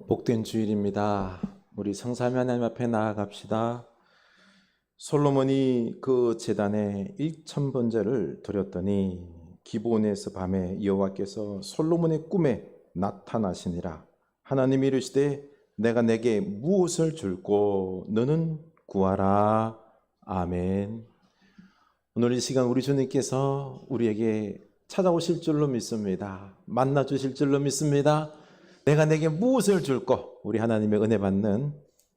복된 주일입니다. 우리 성삼위 하나님 앞에 나아갑시다. 솔로몬이 그 제단에 1000번제를 드렸더니 기브온에서 밤에 여호와께서 솔로몬의 꿈에 나타나시니라. 하나님이 이르시되 내가 내게 무엇을 줄꼬 너는 구하라. 아멘. 오늘 이 시간 우리 주님께서 우리에게 찾아오실 줄로 믿습니다. 만나 주실 줄로 믿습니다. 내가 내게 무엇을 줄꼬 우리 하나님의 은혜 받는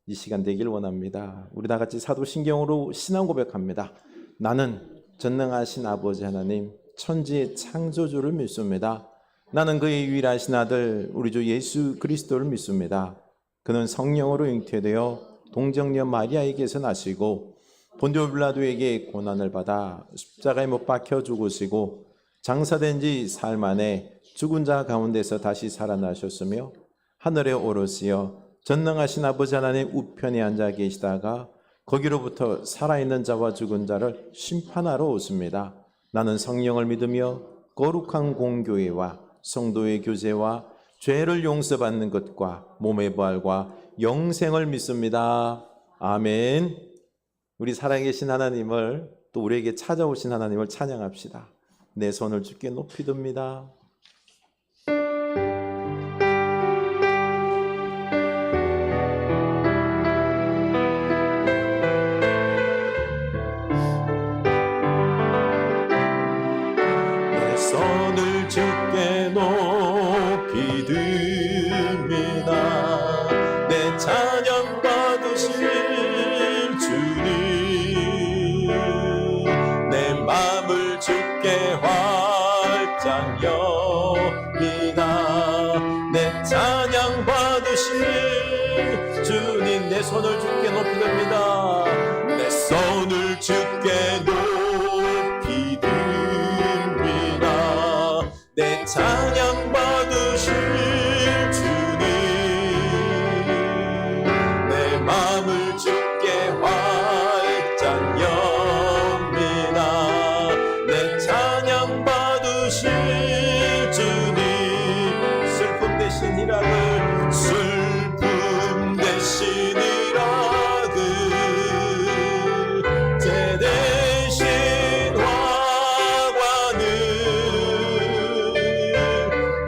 이 시간 되길 원합니다. 우리 다 같이 사도신경으로 신앙 고백합니다. 나는 전능하신 아버지 하나님 천지의 창조주를 믿습니다. 나는 그의 유일하신 아들 우리 주 예수 그리스도를 믿습니다. 그는 성령으로 잉태되어 동정녀 마리아에게서 나시고 본디오 빌라도에게 고난을 받아 십자가에 못 박혀 죽으시고 장사된 지 사흘 만에 죽은 자 가운데서 다시 살아나셨으며 하늘에 오르시어 전능하신 아버지 하나님 우편에 앉아 계시다가 거기로부터 살아있는 자와 죽은 자를 심판하러 오십니다. 나는 성령을 믿으며 거룩한 공교회와 성도의 교제와 죄를 용서받는 것과 몸의 부활과 영생을 믿습니다. 아멘. 우리 살아계신 하나님을 또 우리에게 찾아오신 하나님을 찬양합시다. 내 손을 주께 높이 듭니다. 내 손을 주께 높이 듭니다. 내 찬양 받으실 주님 내 마음을 주께 활짝 여니다. 내 찬양 받으실 주님 내 손을 주께 높이 듭니다. 내 손을 주께 높이 듭니다. 내 찬양 받으실 주님 내 마음을 주께 활짝 엽니다. 내 찬양 받으실 주님 슬픔 대신 희락을 슬픔 대신 희락을 죄 대신 화관을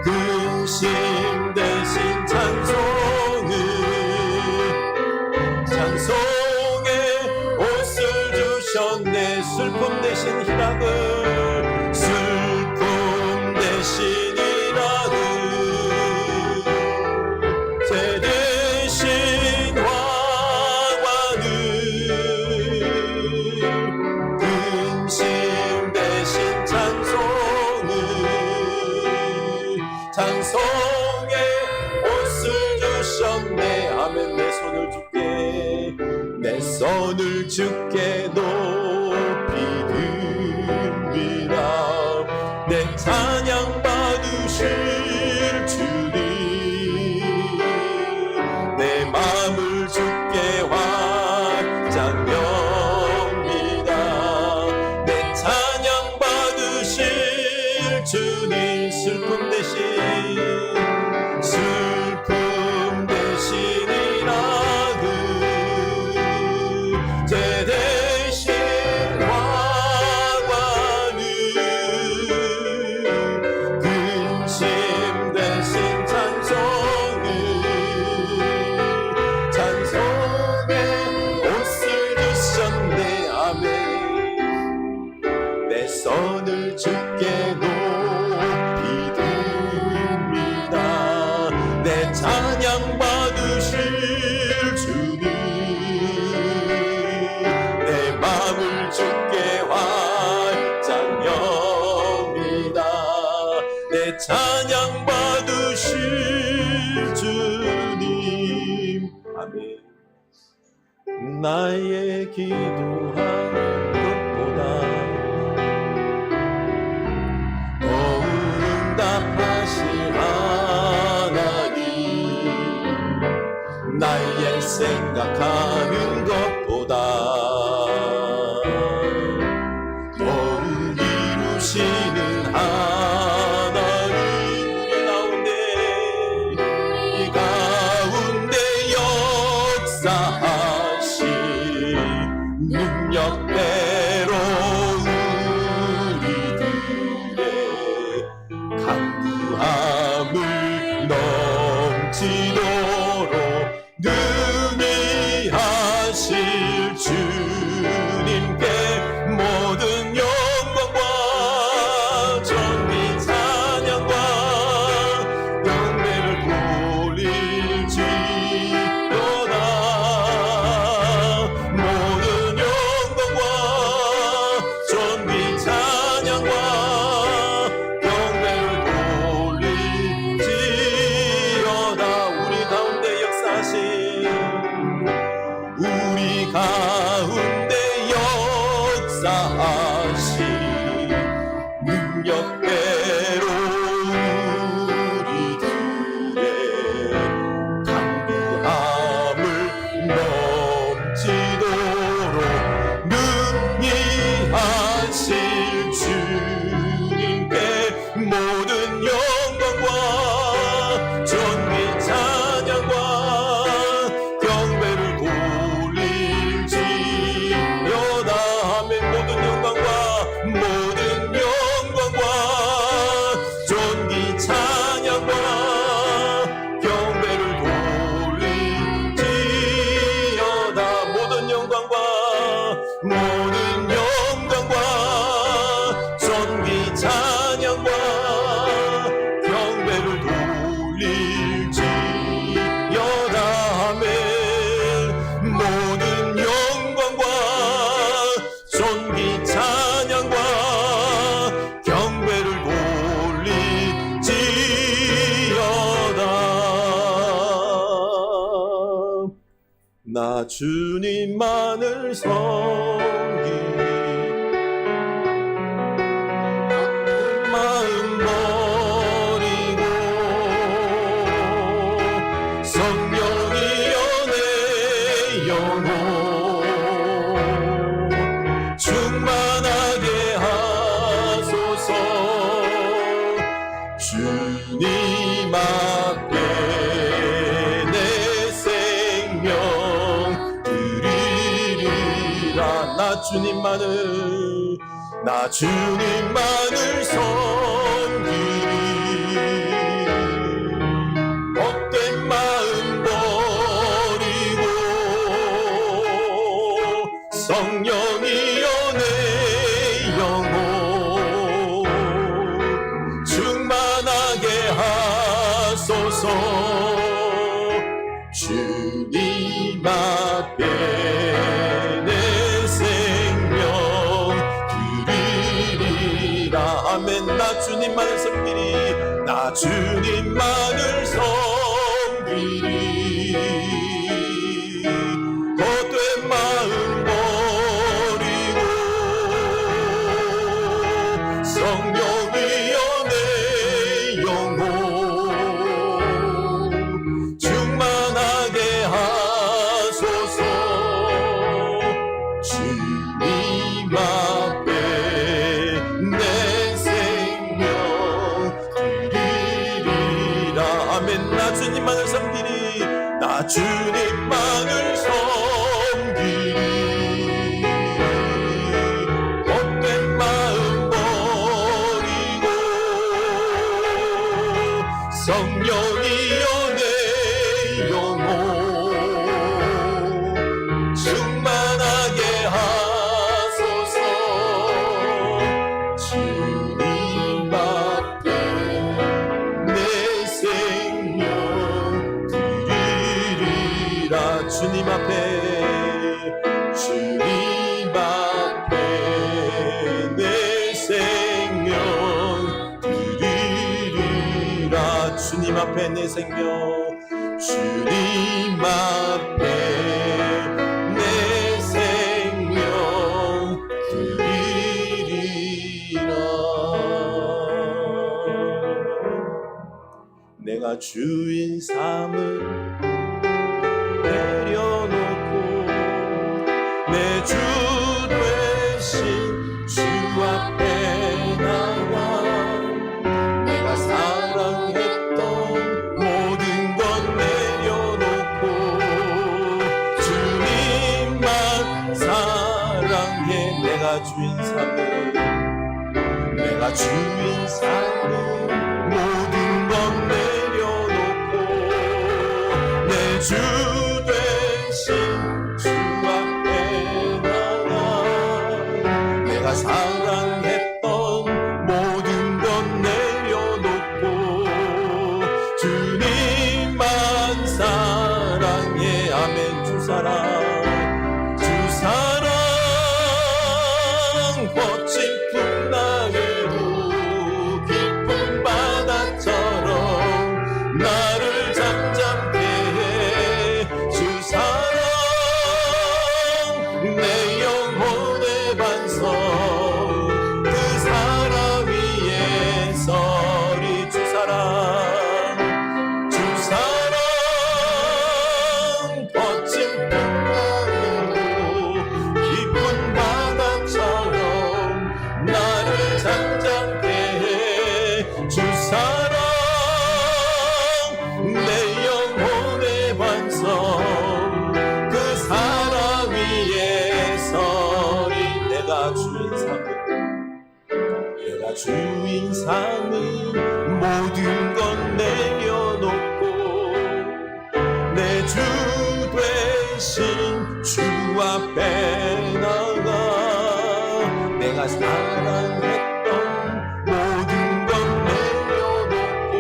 근심 대신 찬송의 옷을 주셨네. 슬픔 대신 희락을 슬픔 대신 희락을 죄 대신 화관을 근심 대신 찬송의 옷을 주셨네. 아멘. 내 손을 주께 내 손을 주께 높이 듭니다. 내 찬양 받으실 주님 내 마음을 주께 활짝 엽니다. 내 찬양 받으실 주님 슬픔 대신 희락을 죄 대신 화관을 근심 대신 찬송의 옷을 주셨네. 아멘. 내 손을 주께 높이 듭니다. 내 찬양 받으실 주님 내 마음을 주께 활짝 엽니다. 내 찬양 받으실 주님. 아멘. 나의 기도한 것보다 응답하실 하나님 나의 생각하는 것보다 이루시는 하나님 우리 가운데 역대로 우리들의 강구함을 넘치도록 능히 하실 주님께 모든 영광과 존귀 찬양과 경배를 돌릴지어다. 아멘. 모든 영광과 존귀 찬양과 경배를 돌릴지어다. 모든 영광과 존귀 찬양과 경배를 돌릴지어다. 아멘. 모든 영광과 존귀 찬양과 경배를 돌릴지어다. 나 주님만을 섬기니 마음 버리고 성령이여 내 영혼 충만하게 하소서. 주님 앞에 내 생명 드리리라. 나 주님만을 섬기리. 헛된 마음 버리고 성령이여 내 영혼 충만하게 하소서. 주님 앞에 내 생명 드리리라. 아멘. 나 주님만을 섬기리. 나 주님만을 섬기리. 헛된 마음 버리고 성령이여 내 영혼 충만하게 하소서. 주님 앞에 내 생명 드리리라. 아멘. 나 주님만을 섬기리. 나 주님만을 섬기리. 헛된 마음 버리고 성령이여 내 영혼 충만하게 하소서. 주님 앞에 내 생명 드리리라. 주님 앞에 내 생명 드리리라. 주님 앞에 내 생명, 주님 앞에 내 생명 드리리라. 내가 주인 삼을 내려놓고 내 주 되신 주 앞에 나와 내가 사랑했던 모든 것 내려놓고 주님만 사랑해. 내가 주인 삼을 모든 것 내려놓고 내 주 되신 주 앞에 나가 내가 사랑했던 모든 것 내려놓고 주님만 사랑해. 아멘. 주 사랑 거친 풍랑에도 깊은 바다처럼 나를 잠잠케 해. 주 사랑 내 영혼의 반석 주인 삼은 모든 건 내려놓고 내 주 대신 주 앞에 나가 내가 사랑했던 모든 건 내려놓고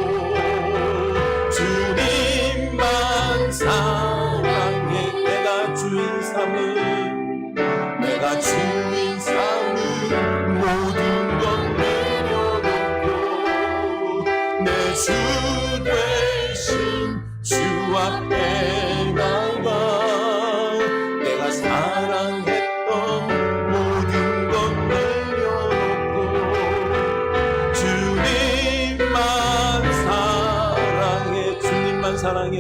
주님만 사랑해 내가 주인 삼은 모든 건 내려놓고 내 주 대신 주 앞에 나가 내가 사랑했던 모든 건 내려놓고 주님만 사랑해 주님만 사랑해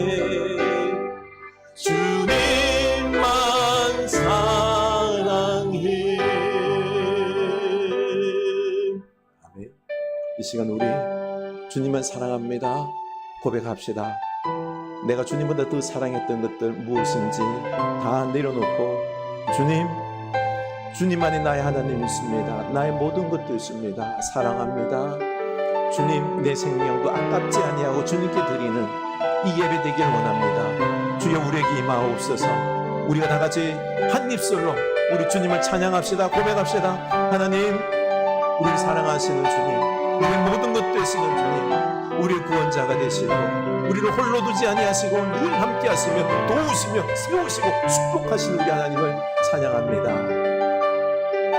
주님만 사랑해. 아멘. 이 시간 우리 주님만 사랑합니다 고백합시다. 내가 주님보다 더 사랑했던 것들 무엇인지 다 내려놓고 주님만이 나의 하나님이십니다. 나의 모든 것들이십니다. 사랑합니다. 주님 내 생명도 아깝지 아니하고 주님께 드리는 이 예배 되기를 원합니다. 주여 우리에게 임하옵소서. 우리가 다 같이 한 입술로 우리 주님을 찬양합시다. 고백합시다. 하나님 우리를 사랑하시는 주님, 우리의 모든 것 되시는 주님, 우리의 구원자가 되시고 우리를 홀로 두지 아니하시고 늘 함께 하시며 도우시며 세우시고 축복하시는 우리 하나님을 찬양합니다.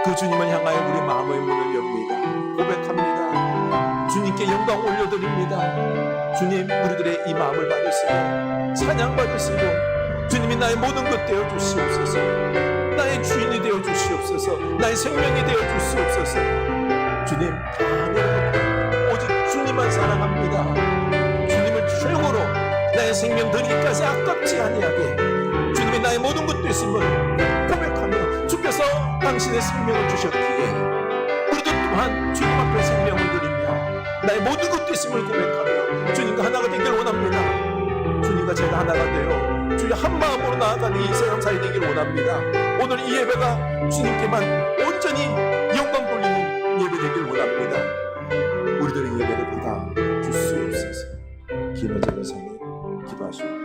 그 주님을 향하여 우리 마음의 문을 엽니다. 고백합니다. 주님께 영광 올려드립니다. 주님 우리들의 이 마음을 받으시고 찬양 받으시고 주님이 나의 모든 것 되어 주시옵소서. 나의 주인이 되어 주시옵소서. 나의 생명이 되어 주시옵소서. 주님 다 내려놓고 오직 주님만 사랑합니다. 주님을 최고로 나의 생명 드리기까지 아깝지 아니하게 주님이 나의 모든 것 되심을 고백하며 주께서 당신의 생명을 주셨기에 우리도 또한 주님 앞에 생명을 드리며 나의 모든 것 되심을 고백하며 주님과 하나가 되기를 원합니다. 주님과 제가 하나가 되어 주의 한 마음으로 나아가는 이 세상 사이 되기를 원합니다. 오늘 이 예배가 주님께만 온전히 영광 돌리는 예배 되기를 원합니다. 우리들의 예배를 받아 주시옵소서. 김은재 권사님 기도하시옵소서.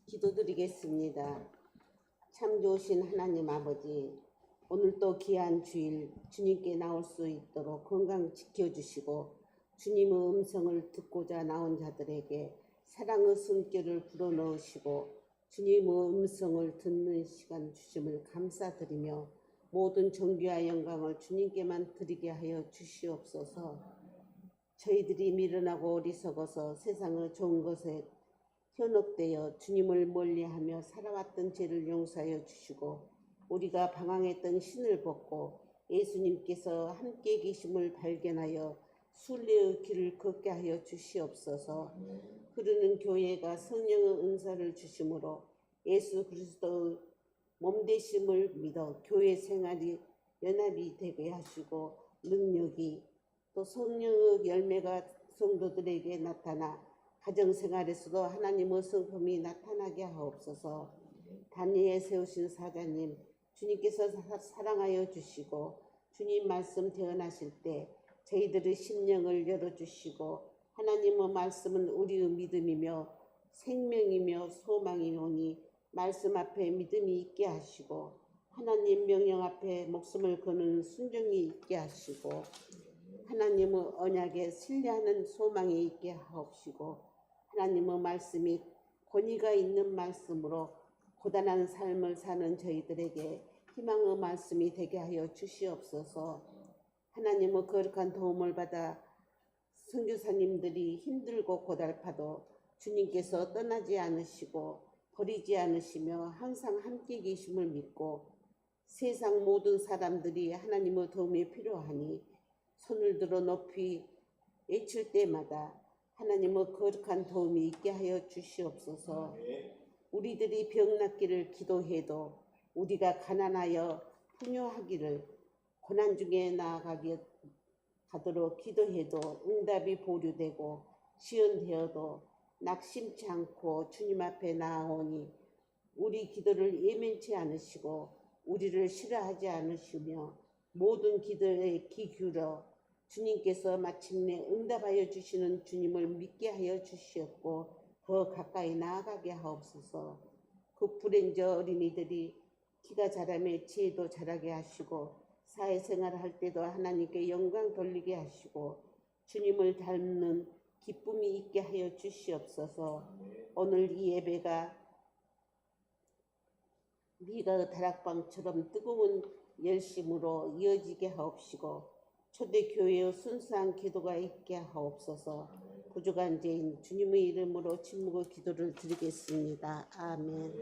기도드리겠습니다. 참 좋으신 하나님 아버지, 오늘 또 귀한 주일 주님께 나올 수 있도록 건강 지켜주시고 주님의 음성을 듣고자 나온 자들에게 사랑의 숨결을 불어넣으시고 주님의 음성을 듣는 시간 주심을 감사드리며 모든 존귀와 영광을 주님께만 드리게 하여 주시옵소서. 저희들이 미련하고 어리석어서 세상의 좋은 것에 현혹되어 주님을 멀리하며 살아왔던 죄를 용서하여 주시고 우리가 방황했던 신을 벗고 예수님께서 함께 계심을 발견하여 순례의 길을 걷게 하여 주시옵소서. 흐르는 교회가 성령의 은사를 주심으로 예수 그리스도의 몸되심을 믿어 교회 생활이 연합이 되게 하시고 능력이 또 성령의 열매가 성도들에게 나타나 가정생활에서도 하나님의 성품이 나타나게 하옵소서. 단위에 세우신 사자님, 주님께서 사랑하여 주시고 주님 말씀 대언하실 때 저희들의 심령을 열어주시고 하나님의 말씀은 우리의 믿음이며 생명이며 소망이오니 말씀 앞에 믿음이 있게 하시고 하나님 명령 앞에 목숨을 거는 순종이 있게 하시고 하나님의 언약에 신뢰하는 소망이 있게 하옵시고 하나님의 말씀이 권위가 있는 말씀으로 고단한 삶을 사는 저희들에게 희망의 말씀이 되게 하여 주시옵소서. 하나님의 거룩한 도움을 받아 선교사님들이 힘들고 고달파도 주님께서 떠나지 않으시고 버리지 않으시며 항상 함께 계심을 믿고 세상 모든 사람들이 하나님의 도움이 필요하니 손을 들어 높이 외칠 때마다 하나님의 거룩한 도움이 있게 하여 주시옵소서. 우리들이 병 낫기를 기도해도 우리가 가난하여 풍요하기를 고난 중에 나아가도록 기도해도 응답이 보류되고 시연되어도 낙심치 않고 주님 앞에 나아오니 우리 기도를 예면치 않으시고 우리를 싫어하지 않으시며 모든 기도에 귀 기울여 주님께서 마침내 응답하여 주시는 주님을 믿게 하여 주시었고 더 가까이 나아가게 하옵소서. 그 불행자 어린이들이 키가 자라며 지혜도 자라게 하시고 사회생활을 할 때도 하나님께 영광 돌리게 하시고 주님을 닮는 기쁨이 있게 하여 주시옵소서. 오늘 이 예배가 미가 다락방처럼 뜨거운 열심으로 이어지게 하옵시고 초대교회의 순수한 기도가 있게 하옵소서. 부족한 죄인 주님의 이름으로 침묵의 기도를 드리겠습니다. 아멘.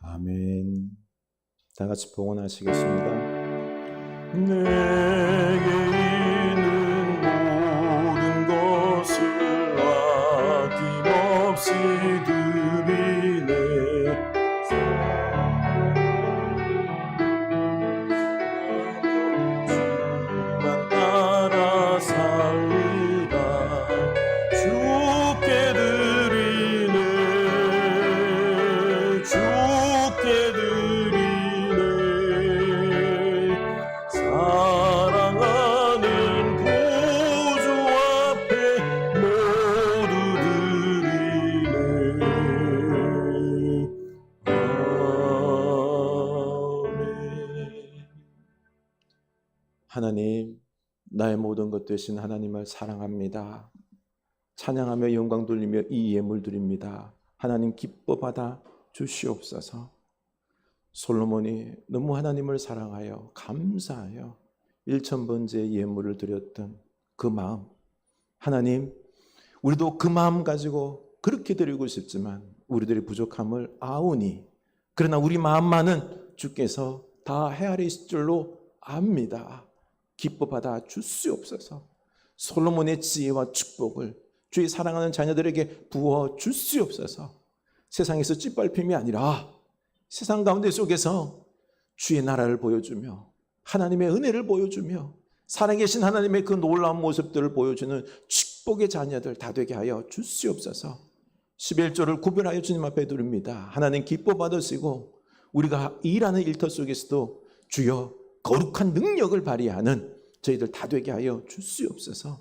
아멘. 다 같이 봉헌하시겠습니다. 내게 있는 모든 것을 아낌없이 드리네. 주만 따라 살리라. 주께 드리네. 주께 드리네. 사랑하는 구주 앞에 모두 드리네. 아멘. 하나님, 나의 모든 것 되신 하나님을 사랑합니다. 찬양하며 영광 돌리며 이 예물 드립니다. 하나님 기뻐 받아 주시옵소서. 솔로몬이 너무 하나님을 사랑하여 감사하여 1000번째 예물을 드렸던 그 마음, 하나님, 우리도 그 마음 가지고 그렇게 드리고 싶지만 우리들의 부족함을 아오니, 그러나 우리 마음만은 주께서 다 헤아리실 줄로 압니다. 기뻐 받아 주시옵소서. 솔로몬의 지혜와 축복을 주의 사랑하는 자녀들에게 부어 주시옵소서. 세상에서 찌밟힘이 아니라 세상 가운데 속에서 주의 나라를 보여주며 하나님의 은혜를 보여주며 살아계신 하나님의 그 놀라운 모습들을 보여주는 축복의 자녀들 다 되게 하여 주시옵소서. 11조를 구별하여 주님 앞에 드립니다. 하나님 기뻐 받으시고 우리가 일하는 일터 속에서도 주여 거룩한 능력을 발휘하는 저희들 다 되게 하여 주시옵소서.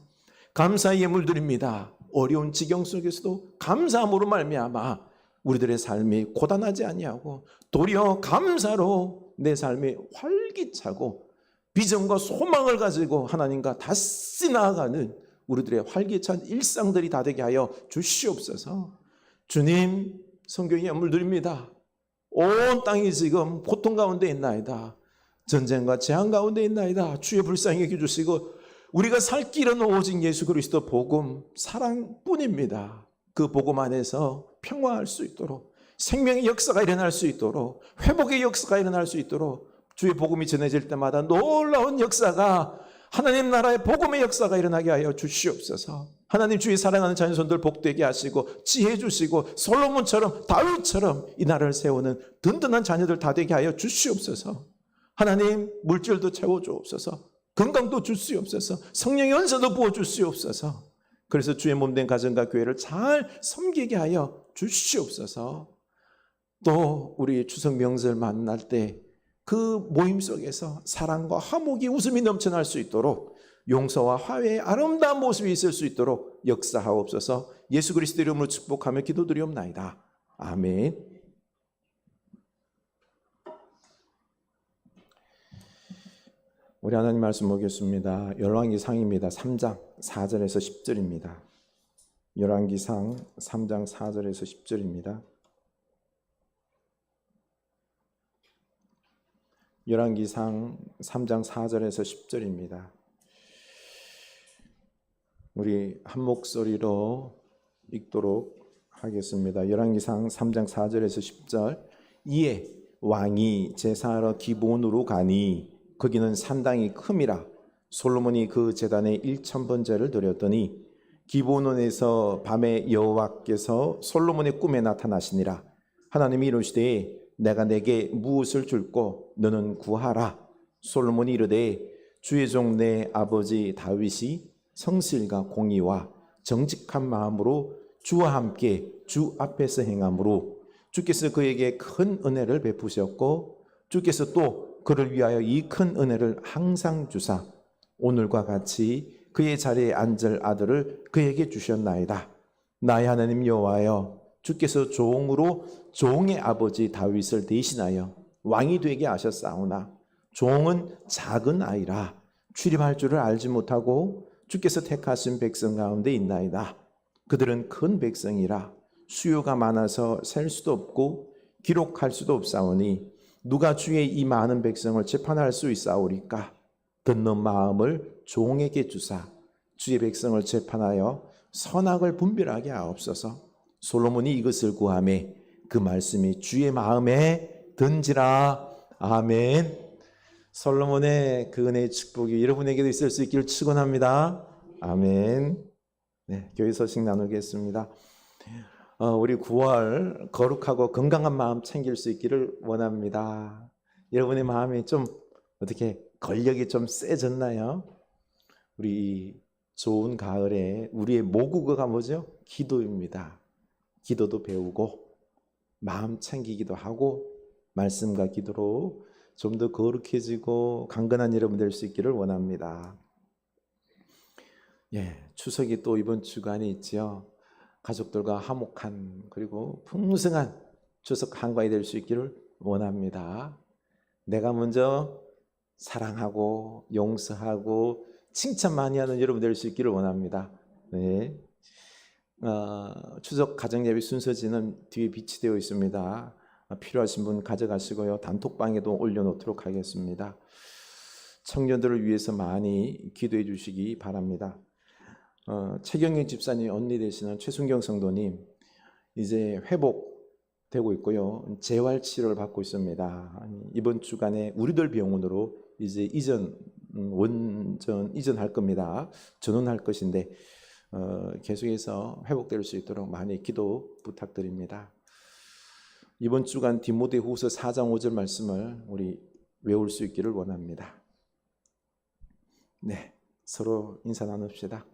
감사의 예물 드립니다. 어려운 지경 속에서도 감사함으로 말미암아 우리들의 삶이 고단하지 아니하고 도리어 감사로 내 삶이 활기차고 비전과 소망을 가지고 하나님과 다시 나아가는 우리들의 활기찬 일상들이 다 되게 하여 주시옵소서. 주님, 성경에 예물 드립니다. 온 땅이 지금 고통 가운데 있나이다. 전쟁과 재앙 가운데 있나이다. 주의 불쌍히 여겨주시고 우리가 살 길은 오직 예수 그리스도 복음 사랑뿐입니다. 그 복음 안에서 평화할 수 있도록, 생명의 역사가 일어날 수 있도록, 회복의 역사가 일어날 수 있도록 주의 복음이 전해질 때마다 놀라운 역사가, 하나님 나라의 복음의 역사가 일어나게 하여 주시옵소서. 하나님, 주의 사랑하는 자녀손들 복되게 하시고 지혜 주시고 솔로몬처럼 다윗처럼 이 나라를 세우는 든든한 자녀들 다 되게 하여 주시옵소서. 하나님, 물질도 채워주옵소서. 건강도 주시옵소서. 성령의 은사도 부어주시옵소서. 그래서 주의 몸된 가정과 교회를 잘 섬기게 하여 주시옵소서. 또 우리 추석 명절 만날 때 그 모임 속에서 사랑과 화목이, 웃음이 넘쳐날 수 있도록, 용서와 화해의 아름다운 모습이 있을 수 있도록 역사하옵소서. 예수 그리스도 이름으로 축복하며 기도드리옵나이다. 아멘. 우리 하나님 말씀 보겠습니다. 열왕기상입니다. 3장 4절에서 10절입니다. 열왕기상 3장 4절에서 10절입니다. 열왕기상 3장 4절에서 10절입니다. 우리 한 목소리로 읽도록 하겠습니다. 열왕기상 3장 4절에서 10절. 이에 왕이 제사하러 기본으로 가니 거기는 산당이 큼이라 솔로몬이 그 제단에 1000번제를 드렸더니 기브온에서 밤에 여호와께서 솔로몬의 꿈에 나타나시니라. 하나님이 이르시되 내가 내게 무엇을 줄꼬 너는 구하라. 솔로몬이 이르되 주의 종 내 아버지 다윗이 성실과 공의와 정직한 마음으로 주와 함께 주 앞에서 행함으로 주께서 그에게 큰 은혜를 베푸셨고 주께서 또 그를 위하여 이 큰 은혜를 항상 주사 오늘과 같이 그의 자리에 앉을 아들을 그에게 주셨나이다. 나의 하나님 여호와여, 주께서 종으로 종의 아버지 다윗을 대신하여 왕이 되게 하셨사오나 종은 작은 아이라 출입할 줄을 알지 못하고 주께서 택하신 백성 가운데 있나이다. 그들은 큰 백성이라 수요가 많아서 셀 수도 없고 기록할 수도 없사오니 누가 주의 이 많은 백성을 재판할 수 있사오리까? 듣는 마음을 종에게 주사 주의 백성을 재판하여 선악을 분별하게 하옵소서. 솔로몬이 이것을 구하매 그 말씀이 주의 마음에 든지라. 아멘. 솔로몬의 그 은혜의 축복이 여러분에게도 있을 수 있기를 축원합니다. 아멘. 네, 교회 소식 나누겠습니다. 우리 9월 거룩하고 건강한 마음 챙길 수 있기를 원합니다. 여러분의 마음이 좀 어떻게 권력이 좀 세졌나요? 우리 좋은 가을에 우리의 모국어가 뭐죠? 기도입니다. 기도도 배우고 마음 챙기기도 하고 말씀과 기도로 좀 더 거룩해지고 강건한 여러분 될 수 있기를 원합니다. 예, 추석이 또 이번 주간에 있죠. 가족들과 화목한 그리고 풍성한 추석 한가위 될 수 있기를 원합니다. 내가 먼저 사랑하고 용서하고 칭찬 많이 하는 여러분 될 수 있기를 원합니다. 네. 추석 가정예배 순서지는 뒤에 비치되어 있습니다. 필요하신 분 가져가시고요. 단톡방에도 올려놓도록 하겠습니다. 청년들을 위해서 많이 기도해 주시기 바랍니다. 최경영 집사님 언니 되시는 최순경 성도님 이제 회복되고 있고요. 재활치료를 받고 있습니다. 이번 주간에 우리들 병원으로 이제 원전 이전할 겁니다. 전원할 것인데 계속해서 회복될 수 있도록 많이 기도 부탁드립니다. 이번 주간 디모데후서 4장 5절 말씀을 우리 외울 수 있기를 원합니다. 네, 서로 인사 나눕시다.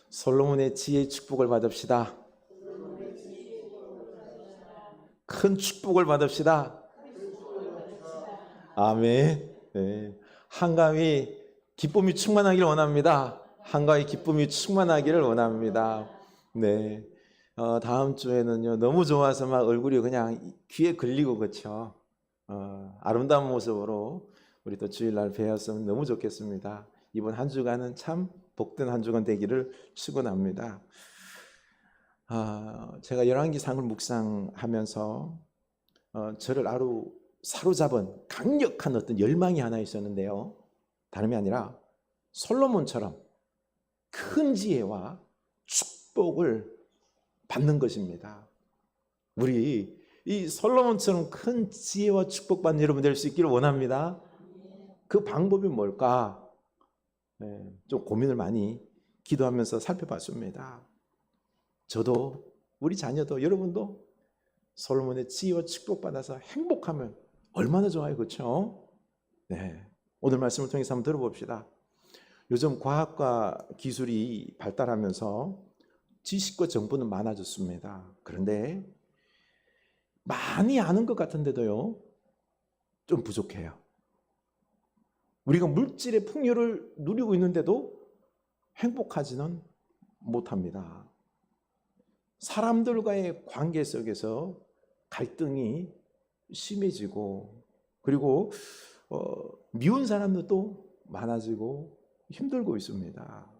솔로몬의 지혜의 축복을 받읍시다. 큰 축복을 받읍시다. 아멘. 네. 한가위 기쁨이 충만하기를 원합니다. 한가위 기쁨이 충만하기를 원합니다. 네. 다음 주에는요 너무 좋아서 막 얼굴이 그냥 귀에 걸리고 그렇죠. 아름다운 모습으로 우리 또 주일날 뵈었으면 너무 좋겠습니다. 이번 한 주간은 참 복된 한 주간 되기를 축원합니다. 제가 열왕기상을 묵상하면서 저를 아주 사로잡은 강력한 어떤 열망이 하나 있었는데요. 다름이 아니라 솔로몬처럼 큰 지혜와 축복을 받는 것입니다. 우리 이 솔로몬처럼 큰 지혜와 축복받는 여러분 될 수 있기를 원합니다. 그 방법이 뭘까? 좀 고민을 많이 기도하면서 살펴봤습니다. 저도 우리 자녀도 여러분도 솔로몬의 지혜와 축복받아서 행복하면 얼마나 좋아요, 그렇죠? 네, 오늘 말씀을 통해서 한번 들어봅시다. 요즘 과학과 기술이 발달하면서 지식과 정보는 많아졌습니다. 그런데 많이 아는 것 같은데도요 좀 부족해요. 우리가 물질의 풍요를 누리고 있는데도 행복하지는 못합니다. 사람들과의 관계 속에서 갈등이 심해지고 그리고 미운 사람들도 많아지고 힘들고 있습니다.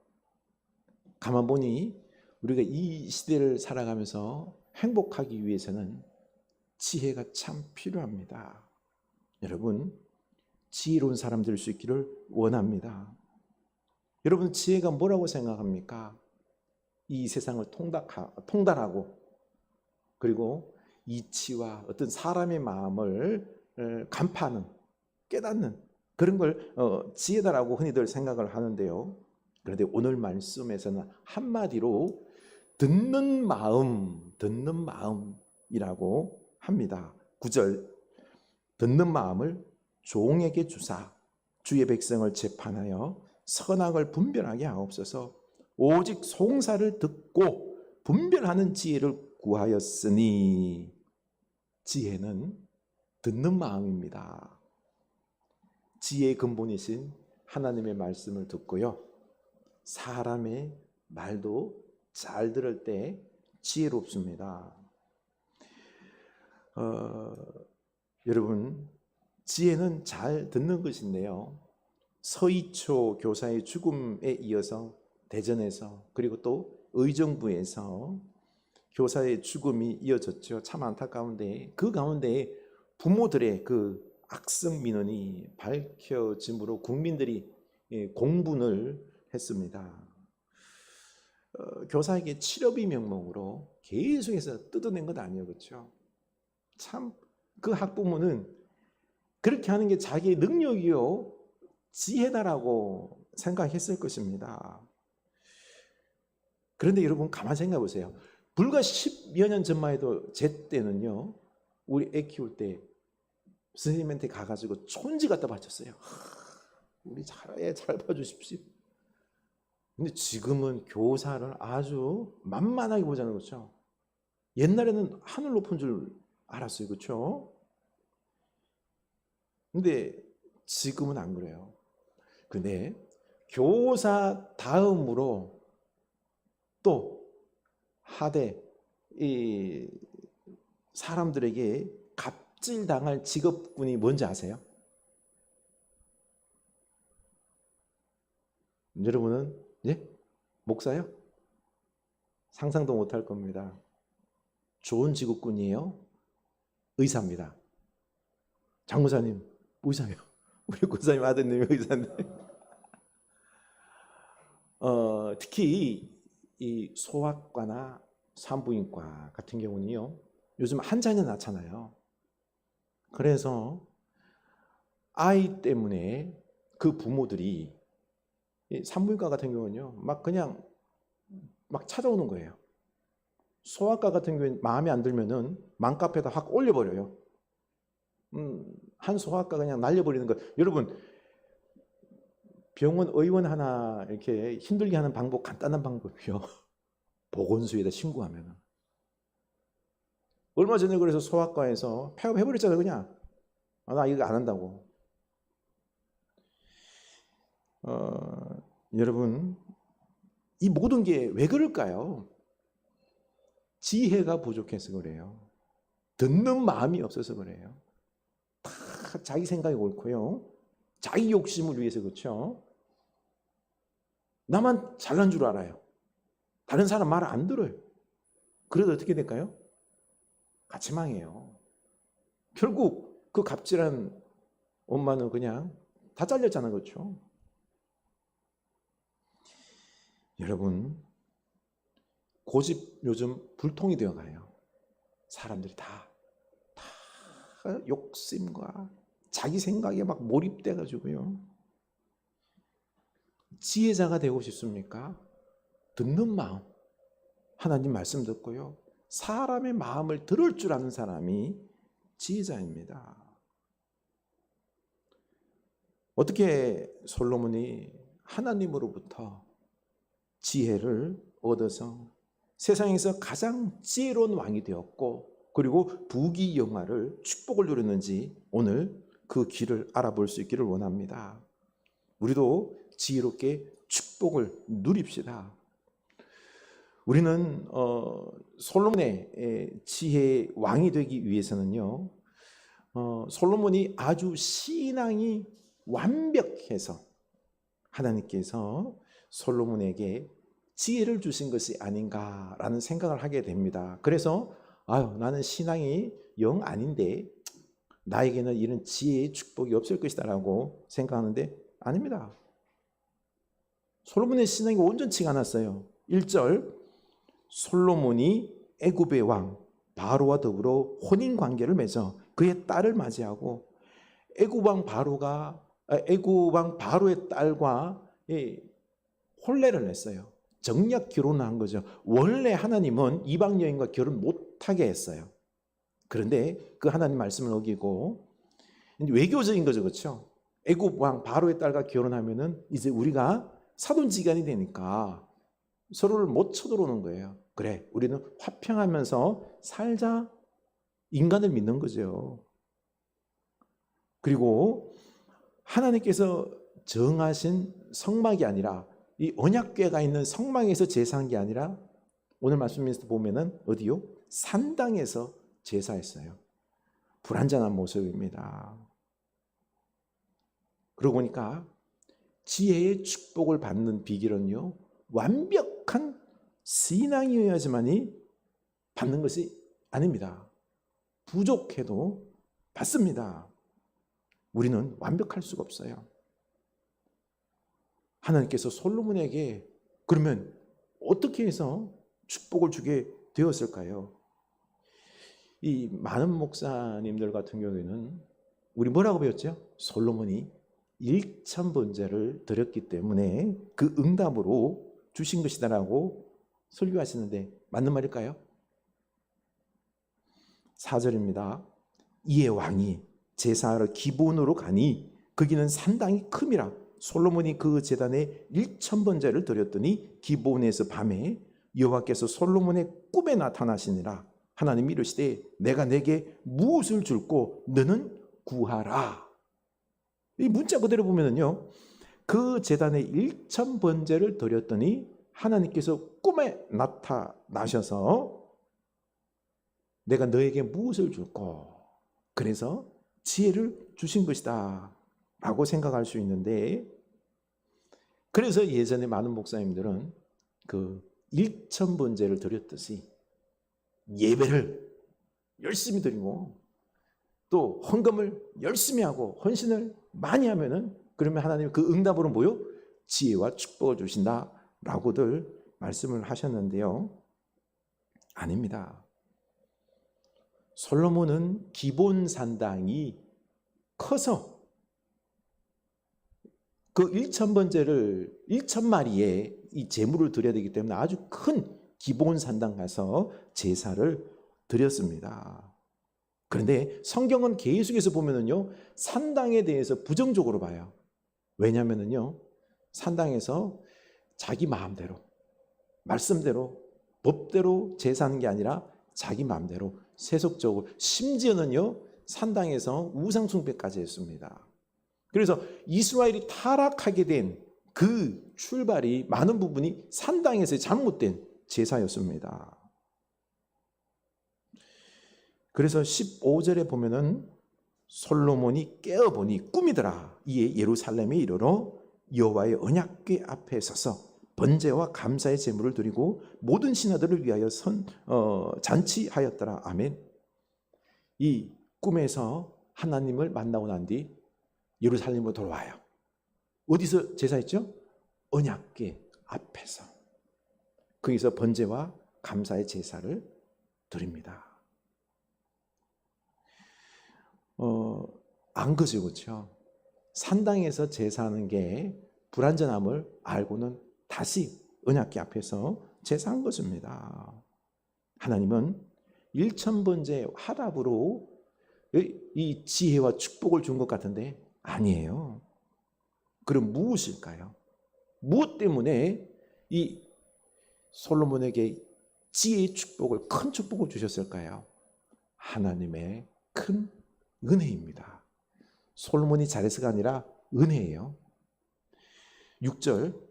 가만 보니 우리가 이 시대를 살아가면서 행복하기 위해서는 지혜가 참 필요합니다. 여러분, 지혜로운 사람 될 수 있기를 원합니다. 여러분, 지혜가 뭐라고 생각합니까? 이 세상을 통달하고 그리고 이치와 어떤 사람의 마음을 간파하는, 깨닫는 그런 걸 지혜다라고 흔히들 생각을 하는데요. 그런데 오늘 말씀에서는 한마디로 듣는 마음이라고 합니다. 9절, 듣는 마음을 종에게 주사 주의 백성을 재판하여 선악을 분별하게 하옵소서. 오직 송사를 듣고 분별하는 지혜를 구하였으니, 지혜는 듣는 마음입니다. 지혜의 근본이신 하나님의 말씀을 듣고요, 사람의 말도 잘 들을 때 지혜롭습니다. 여러분, 지혜는 잘 듣는 것인데요, 서희초 교사의 죽음에 이어서 대전에서, 그리고 또 의정부에서 교사의 죽음이 이어졌죠. 참 안타까운데 그 가운데 부모들의 그 악성 민원이 밝혀짐으로 국민들이 공분을 했습니다. 교사에게 치료비 명목으로 계속해서 뜯어낸 것 아니에요, 그렇죠? 참 그 학부모는 그렇게 하는 게 자기의 능력이요, 지혜다라고 생각했을 것입니다. 그런데 여러분 가만히 생각해 보세요. 불과 10여 년 전만 해도 제 때는요, 우리 애 키울 때 선생님한테 가가지고 촌지 갖다 바쳤어요. 우리 애 잘 봐주십시오. 근데 지금은 교사를 아주 만만하게 보자는 거죠. 옛날에는 하늘 높은 줄 알았어요, 그렇죠? 근데 지금은 안 그래요. 근데 교사 다음으로 또 하대 이 사람들에게 갑질당할 직업군이 뭔지 아세요? 여러분은 목사요? 상상도 못할 겁니다. 좋은 직업군이에요. 의사입니다. 장모사님 의사예요. 우리 고사님 아드님이 의사인데 특히 이 소아과나 산부인과 같은 경우는요, 요즘 환자가 낳잖아요. 그래서 아이 때문에 그 부모들이, 산부인과 같은 경우는요, 그냥 찾아오는 거예요. 소아과 같은 경우는 마음에 안 들면은 맘카페에다 확 올려버려요. 한 소아과 그냥 날려버리는 거. 여러분, 병원 의원 하나 이렇게 힘들게 하는 방법, 간단한 방법이요. 보건소에다 신고하면. 얼마 전에 그래서 소아과에서 폐업해버렸잖아요, 그냥. 나 이거 안 한다고. 여러분, 이 모든 게 왜 그럴까요? 지혜가 부족해서 그래요. 듣는 마음이 없어서 그래요. 다 자기 생각이 옳고요, 자기 욕심을 위해서, 그렇죠? 나만 잘난 줄 알아요. 다른 사람 말 안 들어요. 그래도 어떻게 될까요? 같이 망해요. 결국 그 갑질한 엄마는 그냥 다 잘렸잖아요, 그렇죠? 여러분, 고집 요즘 불통이 되어가요. 사람들이 다 욕심과 자기 생각에 막 몰입돼가지고요. 지혜자가 되고 싶습니까? 듣는 마음, 하나님 말씀 듣고요, 사람의 마음을 들을 줄 아는 사람이 지혜자입니다. 어떻게 솔로몬이 하나님으로부터 지혜를 얻어서 세상에서 가장 지혜로운 왕이 되었고, 그리고 부귀영화를, 축복을 누렸는지 오늘 그 길을 알아볼 수 있기를 원합니다. 우리도 지혜롭게 축복을 누립시다. 우리는 솔로몬의 지혜의 왕이 되기 위해서는요, 솔로몬이 아주 신앙이 완벽해서 하나님께서 솔로몬에게 지혜를 주신 것이 아닌가라는 생각을 하게 됩니다. 그래서 나는 신앙이 영 아닌데 나에게는 이런 지혜의 축복이 없을 것이다 라고 생각하는데, 아닙니다. 솔로몬의 신앙이 온전치가 않았어요. 1절, 솔로몬이 애굽의 왕 바로와 더불어 혼인관계를 맺어 그의 딸을 맞이하고, 애굽 왕 바로가 애굽 왕 바로의 딸과 혼례를 냈어요. 정략 결혼을 한 거죠. 원래 하나님은 이방 여인과 결혼 못하게 했어요. 그런데 그 하나님 말씀을 어기고 외교적인 거죠, 그렇죠? 애굽 왕 바로의 딸과 결혼하면은 이제 우리가 사돈지간이 되니까 서로를 못 쳐들어오는 거예요. 그래, 우리는 화평하면서 살자. 인간을 믿는 거죠. 그리고 하나님께서 정하신 성막이 아니라 이 언약궤가 있는 성막에서 제사한 게 아니라 오늘 말씀에서 보면은 어디요? 산당에서 제사했어요. 불완전한 모습입니다. 그러고 보니까 지혜의 축복을 받는 비결은요, 완벽한 신앙이어야지만이 받는 것이 아닙니다. 부족해도 받습니다. 우리는 완벽할 수가 없어요. 하나님께서 솔로몬에게 그러면 어떻게 해서 축복을 주게 되었을까요? 이 많은 목사님들 같은 경우에는 우리 뭐라고 배웠죠? 솔로몬이 일천번제를 드렸기 때문에 그 응답으로 주신 것이다라고 설교하시는데 맞는 말일까요? 4절입니다. 이에 왕이 제사를 기본으로 가니 거기는 산당이 큼이라 솔로몬이 그 제단에 1000번제를 드렸더니 기본에서 밤에 여호와께서 솔로몬의 꿈에 나타나시니라. 하나님이 이르시되 내가 내게 무엇을 줄고 너는 구하라. 이 문자 그대로 보면은요, 그 제단에 1000번제를 드렸더니 하나님께서 꿈에 나타나셔서 내가 너에게 무엇을 줄고, 그래서 지혜를 주신 것이다 라고 생각할 수 있는데, 그래서 예전에 많은 목사님들은 그 1000번제를 드렸듯이 예배를 열심히 드리고 또 헌금을 열심히 하고 헌신을 많이 하면은 그러면 하나님 그 응답으로 뭐요? 지혜와 축복을 주신다 라고들 말씀을 하셨는데요, 아닙니다. 솔로몬은 기본 산당이 커서 그 1000번제를 1000마리의 이 제물을 드려야 되기 때문에 아주 큰 기본 산당 가서 제사를 드렸습니다. 그런데 성경은 계속해서 보면은요, 산당에 대해서 부정적으로 봐요. 왜냐면은요, 산당에서 자기 마음대로, 말씀대로, 법대로 제사하는 게 아니라 자기 마음대로 세속적으로, 심지어는요 산당에서 우상숭배까지 했습니다. 그래서 이스라엘이 타락하게 된 그 출발이 많은 부분이 산당에서의 잘못된 제사였습니다. 그래서 15절에 보면은 솔로몬이 깨어보니 꿈이더라. 이에 예루살렘에 이르러 여호와의 언약궤 앞에 서서 번제와 감사의 제물을 드리고 모든 신하들을 위하여 잔치하였더라. 아멘. 이 꿈에서 하나님을 만나고 난 뒤 예루살렘으로 돌아와요. 어디서 제사했죠? 언약궤 앞에서. 거기서 번제와 감사의 제사를 드립니다. 안 그죠, 그렇죠? 산당에서 제사하는 게 불완전함을 알고는 다시 언약궤 앞에서 제사한 것입니다. 하나님은 1000번째 화답으로 이 지혜와 축복을 준 것 같은데 아니에요. 그럼 무엇일까요? 무엇 때문에 이 솔로몬에게 지혜의 축복을, 큰 축복을 주셨을까요? 하나님의 큰 은혜입니다. 솔로몬이 잘해서가 아니라 은혜예요. 6절,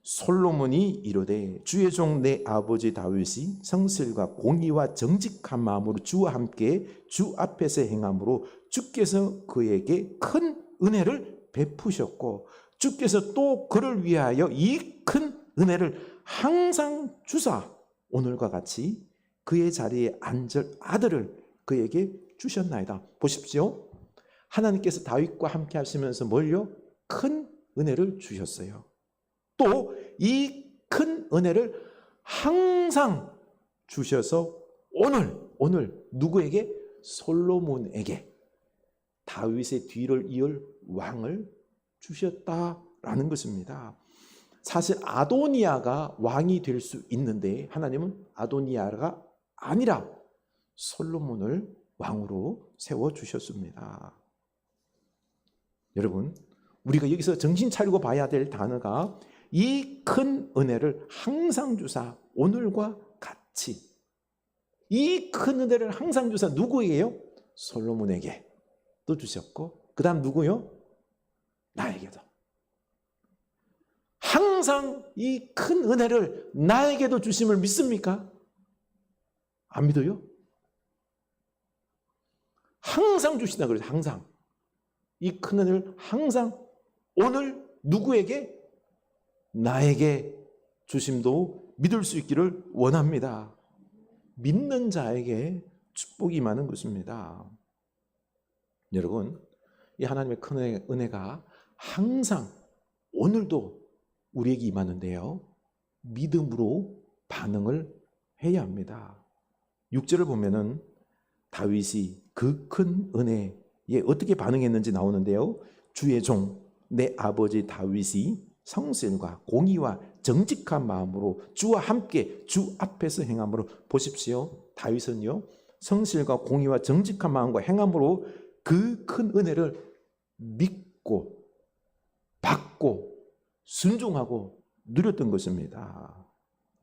솔로몬이 이르되 주의 종 내 아버지 다윗이 성실과 공의와 정직한 마음으로 주와 함께 주 앞에서 행함으로 주께서 그에게 큰 은혜를 베푸셨고 주께서 또 그를 위하여 이 큰 은혜를 항상 주사 오늘과 같이 그의 자리에 앉을 아들을 그에게 주셨나이다. 보십시오. 하나님께서 다윗과 함께 하시면서 뭘요? 큰 은혜를 주셨어요. 또 이 큰 은혜를 항상 주셔서 오늘 누구에게? 솔로몬에게, 다윗의 뒤를 이을 왕을 주셨다라는 것입니다. 사실 아도니아가 왕이 될 수 있는데 하나님은 아도니아가 아니라 솔로몬을 왕으로 세워주셨습니다. 여러분, 우리가 여기서 정신 차리고 봐야 될 단어가 이 큰 은혜를 항상 주사 오늘과 같이, 이 큰 은혜를 항상 주사 누구에게요? 솔로몬에게 또 주셨고, 그 다음 누구요? 나에게도. 항상 이 큰 은혜를 나에게도 주심을 믿습니까? 안 믿어요? 항상 주신다 그래서 항상. 이 큰 은혜를 항상 오늘 누구에게? 나에게 주심도 믿을 수 있기를 원합니다. 믿는 자에게 축복이 많은 것입니다. 여러분, 이 하나님의 큰 은혜가 항상 오늘도 우리에게 임하는데요, 믿음으로 반응을 해야 합니다. 6절을 보면은 다윗이 그 큰 은혜에 어떻게 반응했는지 나오는데요, 주의 종 내 아버지 다윗이 성실과 공의와 정직한 마음으로 주와 함께 주 앞에서 행함으로, 보십시오. 다윗은요, 성실과 공의와 정직한 마음과 행함으로 그 큰 은혜를 믿고 받고 순종하고 누렸던 것입니다.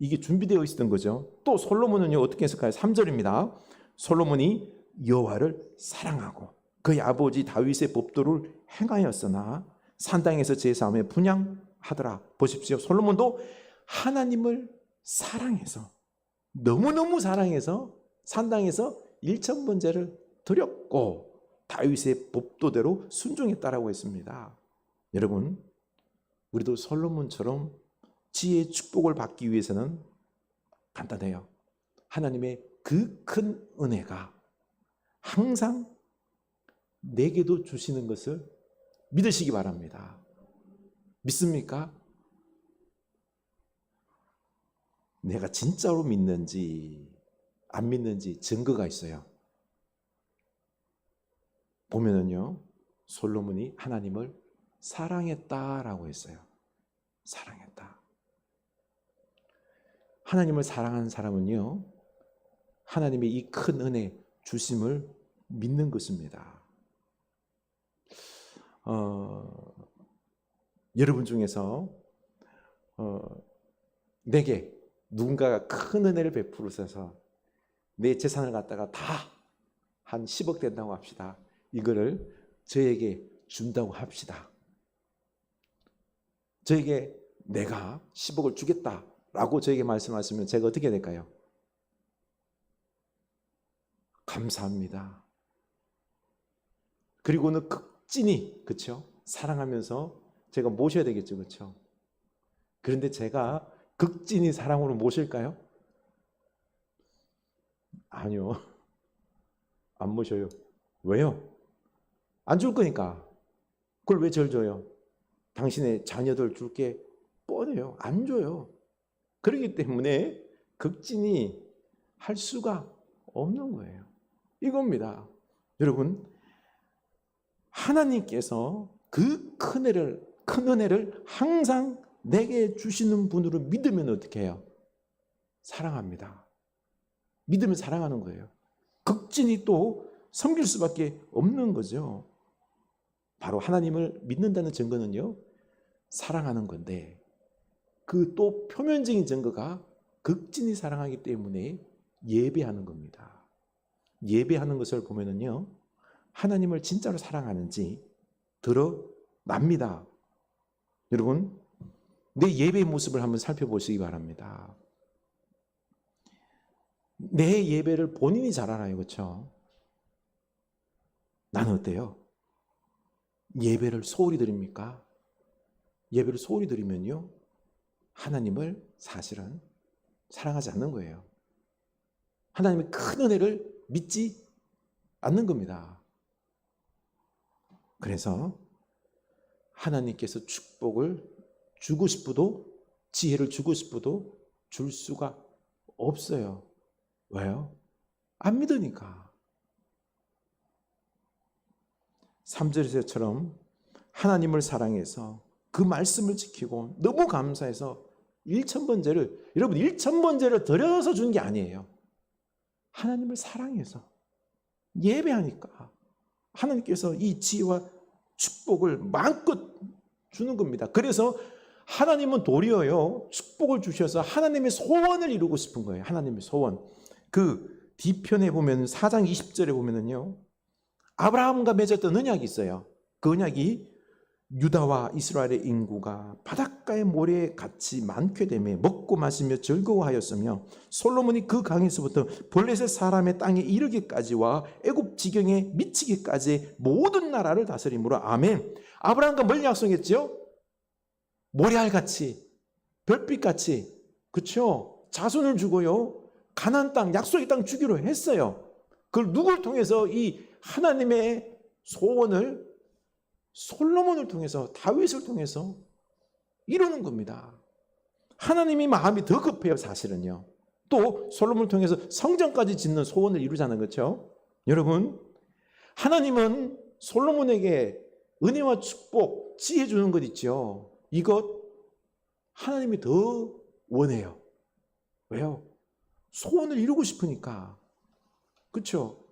이게 준비되어 있었던 거죠. 또 솔로몬은요, 어떻게 했을까요? 3절입니다. 솔로몬이 여호와를 사랑하고 그의 아버지 다윗의 법도를 행하였으나 산당에서 제사함에 분향하더라. 보십시오. 솔로몬도 하나님을 사랑해서, 너무너무 사랑해서 산당에서 일천번제를 드렸고 다윗의 법도대로 순종했다라고 했습니다. 여러분, 우리도 솔로몬처럼 지혜의 축복을 받기 위해서는 간단해요. 하나님의 그 큰 은혜가 항상 내게도 주시는 것을 믿으시기 바랍니다. 믿습니까? 내가 진짜로 믿는지 안 믿는지 증거가 있어요. 보면은요, 솔로몬이 하나님을 사랑했다라고 했어요. 사랑했다. 하나님을 사랑하는 사람은요, 하나님의 이 큰 은혜 주심을 믿는 것입니다. 여러분 중에서 내게 누군가가 큰 은혜를 베풀어서 내 재산을 갖다가 다 한 10억 된다고 합시다. 이거를 저에게 준다고 합시다. 저에게 내가 10억을 주겠다라고 저에게 말씀하시면 제가 어떻게 될까요? 감사합니다. 그리고는 극진히, 그렇죠? 사랑하면서 제가 모셔야 되겠죠, 그렇죠? 그런데 제가 극진히 사랑으로 모실까요? 아니요, 안 모셔요. 왜요? 안 줄 거니까. 그걸 왜 절 줘요? 당신의 자녀들 줄게 뻔해요. 안 줘요. 그렇기 때문에 극진히 할 수가 없는 거예요. 이겁니다. 여러분, 하나님께서 그 큰 은혜를 항상 내게 주시는 분으로 믿으면 어떻게 해요? 사랑합니다. 믿으면 사랑하는 거예요. 극진히 또 섬길 수밖에 없는 거죠. 바로 하나님을 믿는다는 증거는요, 사랑하는 건데, 그 또 표면적인 증거가 극진히 사랑하기 때문에 예배하는 겁니다. 예배하는 것을 보면은요, 하나님을 진짜로 사랑하는지 드러납니다. 여러분, 내 예배의 모습을 한번 살펴보시기 바랍니다. 내 예배를 본인이 잘 알아요, 그렇죠? 나는 어때요? 예배를 소홀히 드립니까? 예배를 소홀히 드리면요, 하나님을 사실은 사랑하지 않는 거예요. 하나님의 큰 은혜를 믿지 않는 겁니다. 그래서 하나님께서 축복을 주고 싶어도, 지혜를 주고 싶어도 줄 수가 없어요. 왜요? 안 믿으니까. 3절에서처럼 하나님을 사랑해서 그 말씀을 지키고 너무 감사해서 1,000번제를, 여러분 1,000번제를 드려서 준 게 아니에요. 하나님을 사랑해서 예배하니까 하나님께서 이 지혜와 축복을 마음껏 주는 겁니다. 그래서 하나님은 도리어요 축복을 주셔서 하나님의 소원을 이루고 싶은 거예요. 하나님의 소원. 그 뒤편에 보면 4장 20절에 보면은요, 아브라함과 맺었던 언약이 있어요. 그 언약이 유다와 이스라엘의 인구가 바닷가의 모래 같이 많게 되며 먹고 마시며 즐거워하였으며 솔로몬이 그 강에서부터 블레셋 사람의 땅에 이르기까지와 애굽 지경에 미치기까지 모든 나라를 다스림으로. 아멘. 아브라함과 뭘 약속했죠? 모래알같이 별빛같이, 그렇죠? 자손을 주고요 가나안 땅, 약속의 땅 주기로 했어요. 그걸 누굴 통해서? 이 하나님의 소원을 솔로몬을 통해서, 다윗을 통해서 이루는 겁니다. 하나님이 마음이 더 급해요. 사실은요. 또 솔로몬을 통해서 성전까지 짓는 소원을 이루자는 거죠. 여러분, 하나님은 솔로몬에게 은혜와 축복, 지혜 주는 것 있죠. 이것 하나님이 더 원해요. 왜요? 소원을 이루고 싶으니까. 그렇죠?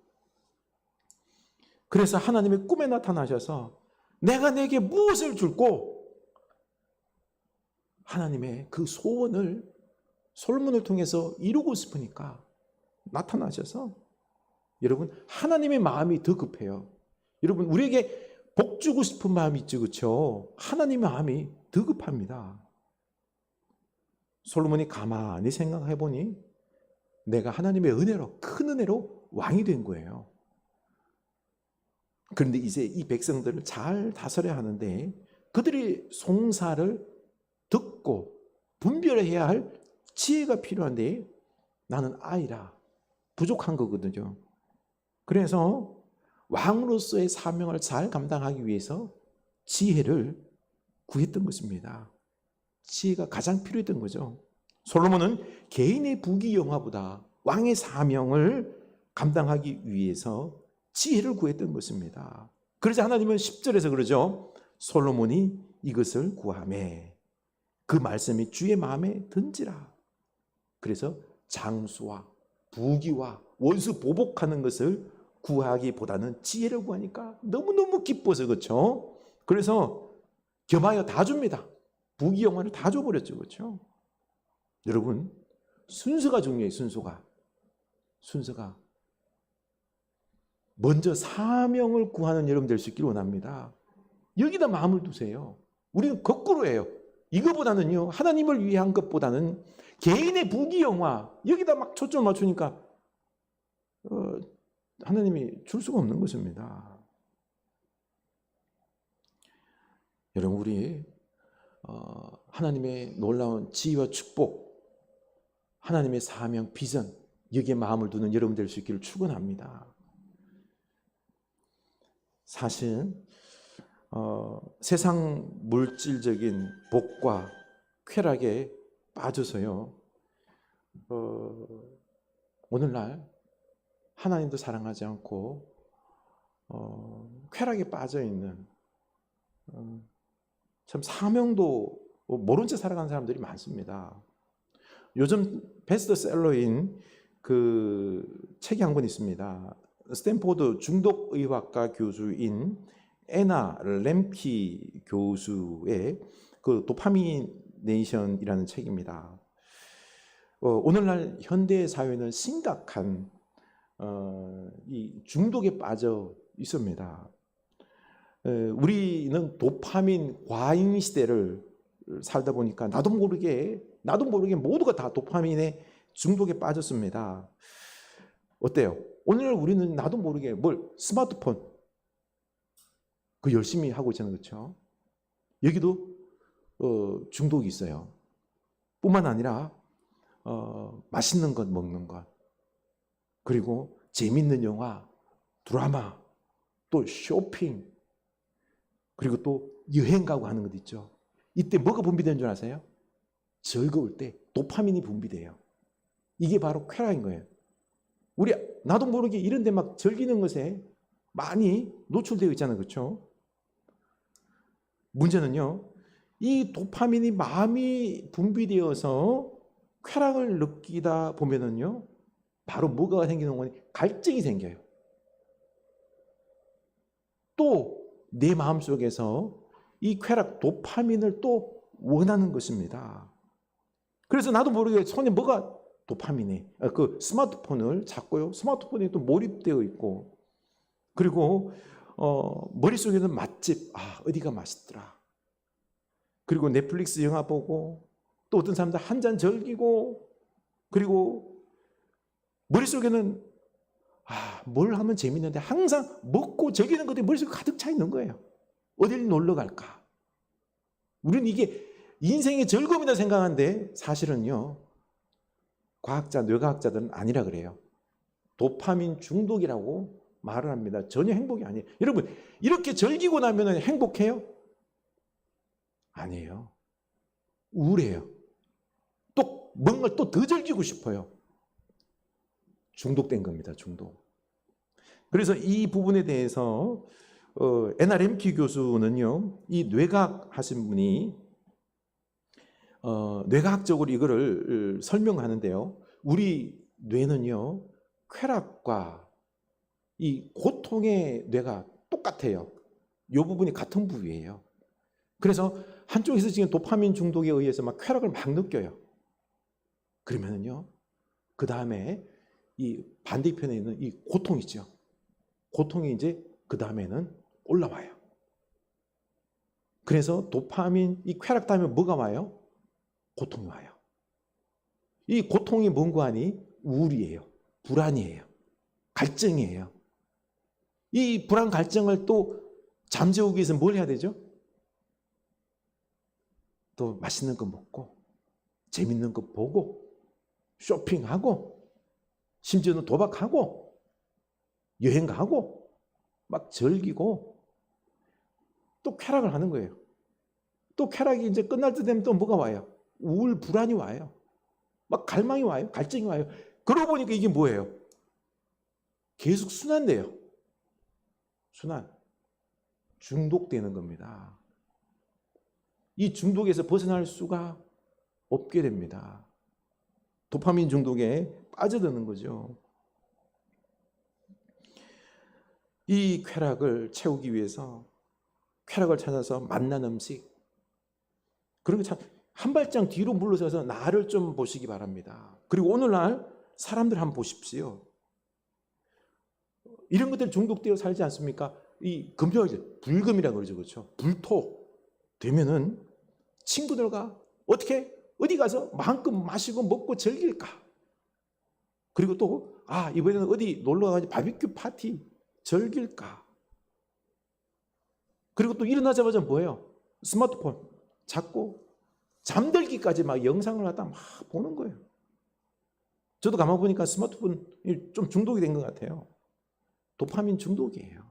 그래서 하나님의 꿈에 나타나셔서 내가 내게 무엇을 줄고, 하나님의 그 소원을 솔로몬을 통해서 이루고 싶으니까 나타나셔서, 여러분 하나님의 마음이 더 급해요. 여러분 우리에게 복 주고 싶은 마음이 있죠, 그렇죠? 하나님의 마음이 더 급합니다. 솔로몬이 가만히 생각해 보니 내가 하나님의 은혜로, 큰 은혜로 왕이 된 거예요. 그런데 이제 이 백성들을 잘 다스려야 하는데 그들이 송사를 듣고 분별해야 할 지혜가 필요한데 나는 아이라 부족한 거거든요. 그래서 왕으로서의 사명을 잘 감당하기 위해서 지혜를 구했던 것입니다. 지혜가 가장 필요했던 거죠. 솔로몬은 개인의 부귀영화보다 왕의 사명을 감당하기 위해서 지혜를 구했던 것입니다. 그래서 하나님은 10절에서 그러죠. 솔로몬이 이것을 구하매 그 말씀이 주의 마음에 든지라. 그래서 장수와 부귀와 원수 보복하는 것을 구하기보다는 지혜를 구하니까 너무너무 기뻐서, 그렇죠? 그래서 겸하여 다 줍니다. 부귀영화를 다 줘버렸죠, 그렇죠? 여러분 순서가 중요해요. 순서가 먼저 사명을 구하는 여러분 될 수 있기를 원합니다. 여기다 마음을 두세요. 우리는 거꾸로 해요. 이거보다는요, 하나님을 위한 것보다는 개인의 부귀영화, 여기다 막 초점 맞추니까 하나님이 줄 수가 없는 것입니다. 여러분 우리 하나님의 놀라운 지혜와 축복, 하나님의 사명, 비전, 여기에 마음을 두는 여러분 될 수 있기를 축원합니다. 사실 세상 물질적인 복과 쾌락에 빠져서요, 오늘날 하나님도 사랑하지 않고 쾌락에 빠져 있는, 참 사명도 모른 채 살아가는 사람들이 많습니다. 요즘 베스트셀러인 그 책이 한 권 있습니다. 스탠포드 중독의학과 교수인 애나 램키 교수의 그 도파미네이션이라는 책입니다. 오늘날 현대 사회는 심각한 이 중독에 빠져 있습니다. 우리는 도파민 과잉 시대를 살다 보니까 나도 모르게 모두가 다 도파민의 중독에 빠졌습니다. 어때요? 오늘 우리는 나도 모르게 스마트폰 그 열심히 하고 있잖아요, 그렇죠? 여기도 중독이 있어요. 뿐만 아니라 맛있는 것 먹는 것, 그리고 재밌는 영화, 드라마, 또 쇼핑, 그리고 또 여행 가고 하는 것 있죠. 이때 뭐가 분비되는 줄 아세요? 즐거울 때 도파민이 분비돼요. 이게 바로 쾌락인 거예요. 우리 나도 모르게 이런 데 막 즐기는 것에 많이 노출되어 있잖아요. 그렇죠? 문제는요, 이 도파민이 마음이 분비되어서 쾌락을 느끼다 보면은요, 바로 뭐가 생기는 거니? 갈증이 생겨요. 또 내 마음속에서 이 쾌락, 도파민을 또 원하는 것입니다. 그래서 나도 모르게 손에 뭐가 도파민이, 그 스마트폰을 잡고요. 스마트폰에 또 몰입되어 있고, 그리고 머릿속에는 맛집, 어디가 맛있더라. 그리고 넷플릭스 영화 보고, 또 어떤 사람들 한 잔 즐기고, 그리고 머릿속에는 뭘 하면 재밌는데 항상 먹고 즐기는 것들이 머릿속에 가득 차 있는 거예요. 어딜 놀러 갈까? 우리는 이게 인생의 즐거움이다 생각하는데 사실은요, 과학자, 뇌과학자들은 아니라 그래요. 도파민 중독이라고 말을 합니다. 전혀 행복이 아니에요. 여러분, 이렇게 즐기고 나면 행복해요? 아니에요. 우울해요. 또 뭔가를 또 더 즐기고 싶어요. 중독된 겁니다. 중독. 그래서 이 부분에 대해서 NRMK 교수는요, 이 뇌과학 하신 분이 뇌과학적으로 이거를 설명하는데요. 우리 뇌는요, 쾌락과 이 고통의 뇌가 똑같아요. 이 부분이 같은 부위예요. 그래서 한쪽에서 지금 도파민 중독에 의해서 막 쾌락을 막 느껴요. 그러면은요, 그 다음에 이 반대편에 있는 이 고통 있죠. 고통이 이제 그 다음에는 올라와요. 그래서 도파민, 이 쾌락 다음에 뭐가 와요? 고통이 와요. 이 고통이 뭔가 하니? 우울이에요. 불안이에요. 갈증이에요. 이 불안, 갈증을 또 잠재우기 위해서 뭘 해야 되죠? 또 맛있는 거 먹고, 재밌는 거 보고, 쇼핑하고, 심지어는 도박하고, 여행 가고, 막 즐기고, 또 쾌락을 하는 거예요. 또 쾌락이 이제 끝날 때 되면 또 뭐가 와요? 우울, 불안이 와요. 막 갈망이 와요. 갈증이 와요. 그러고 보니까 이게 뭐예요? 계속 순환돼요. 순환. 중독되는 겁니다. 이 중독에서 벗어날 수가 없게 됩니다. 도파민 중독에 빠져드는 거죠. 이 쾌락을 채우기 위해서 쾌락을 찾아서 맛난 음식, 그런 게 참 한 발짝 뒤로 물러서서 나를 좀 보시기 바랍니다. 그리고 오늘날 사람들 한번 보십시오. 이런 것들 중독되어 살지 않습니까? 이 금요일 불금이라고 그러죠, 그렇죠? 불토 되면은 친구들과 어떻게 어디 가서 마음껏 마시고 먹고 즐길까? 그리고 또 이번에는 어디 놀러 가가지고 바비큐 파티 즐길까? 그리고 또 일어나자마자 뭐예요? 스마트폰 잡고 잠들기까지 막 영상을 갖다 막 보는 거예요. 저도 가만 보니까 스마트폰이 좀 중독이 된 것 같아요. 도파민 중독이에요.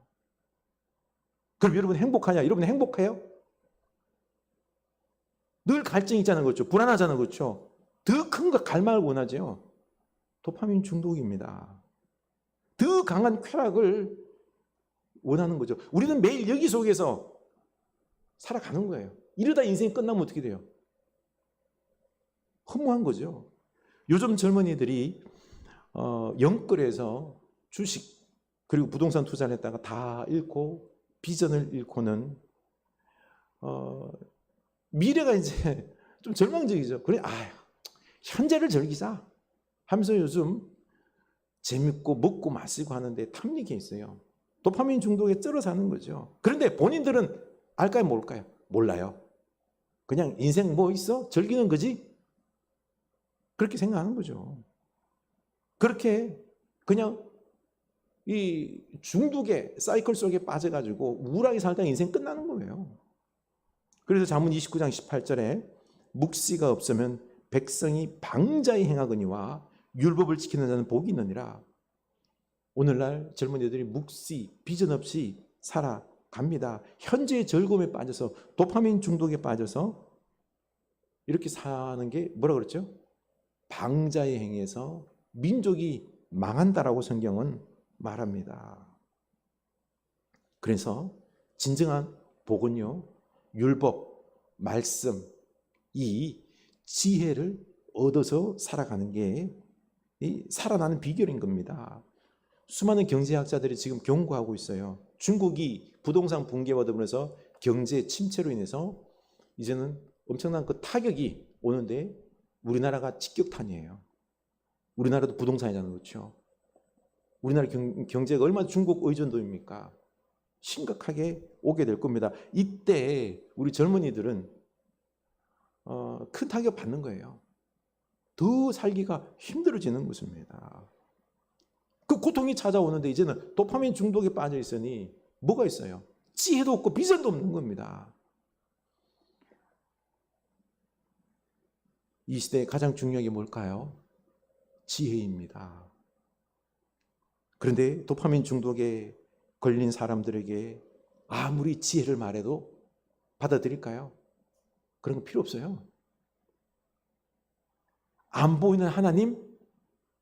그럼 여러분 행복하냐? 여러분 행복해요? 늘 갈증이 있잖아요, 그렇죠? 불안하잖아요, 그렇죠? 더 큰 거 갈망을 원하죠. 도파민 중독입니다. 더 강한 쾌락을 원하는 거죠. 우리는 매일 여기 속에서 살아가는 거예요. 이러다 인생이 끝나면 어떻게 돼요? 허무한 거죠. 요즘 젊은이들이 영끌에서 주식 그리고 부동산 투자를 했다가 다 잃고 비전을 잃고는 미래가 이제 좀 절망적이죠. 그래, 현재를 즐기자 하면서 요즘 재밌고 먹고 마시고 하는데 탐닉이 있어요. 도파민 중독에 쩔어 사는 거죠. 그런데 본인들은 알까요, 모를까요? 몰라요. 그냥 인생 뭐 있어? 즐기는 거지? 그렇게 생각하는 거죠. 그렇게 그냥 이 중독의 사이클 속에 빠져가지고 우울하게 살다가 인생 끝나는 거예요. 그래서 잠언 29장 18절에 묵시가 없으면 백성이 방자히 행하거니와 율법을 지키는 자는 복이 있느니라. 오늘날 젊은이들이 묵시, 비전 없이 살아갑니다. 현재의 즐거움에 빠져서 도파민 중독에 빠져서 이렇게 사는 게 뭐라 그랬죠? 방자의 행위에서 민족이 망한다라고 성경은 말합니다. 그래서 진정한 복은요, 율법, 말씀, 이 지혜를 얻어서 살아가는 게 이 살아나는 비결인 겁니다. 수많은 경제학자들이 지금 경고하고 있어요. 중국이 부동산 붕괴와 더불어서 경제 침체로 인해서 이제는 엄청난 그 타격이 오는데 우리나라가 직격탄이에요. 우리나라도 부동산이잖아요. 그렇죠? 우리나라 경제가 얼마나 중국 의존도입니까? 심각하게 오게 될 겁니다. 이때 우리 젊은이들은 큰 타격 받는 거예요. 더 살기가 힘들어지는 것입니다. 그 고통이 찾아오는데 이제는 도파민 중독에 빠져 있으니 뭐가 있어요? 지혜도 없고 비전도 없는 겁니다. 이 시대에 가장 중요한 게 뭘까요? 지혜입니다. 그런데 도파민 중독에 걸린 사람들에게 아무리 지혜를 말해도 받아들일까요? 그런 거 필요 없어요. 안 보이는 하나님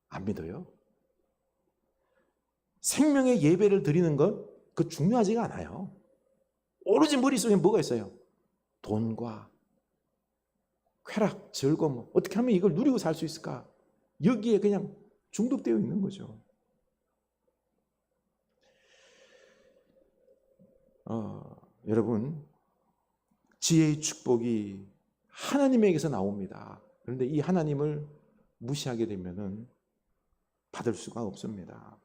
안 믿어요. 생명의 예배를 드리는 것 그 중요하지가 않아요. 오로지 머릿속에 뭐가 있어요? 돈과 쾌락, 즐거움, 어떻게 하면 이걸 누리고 살 수 있을까? 여기에 그냥 중독되어 있는 거죠. 여러분, 지혜의 축복이 하나님에게서 나옵니다. 그런데 이 하나님을 무시하게 되면은 받을 수가 없습니다.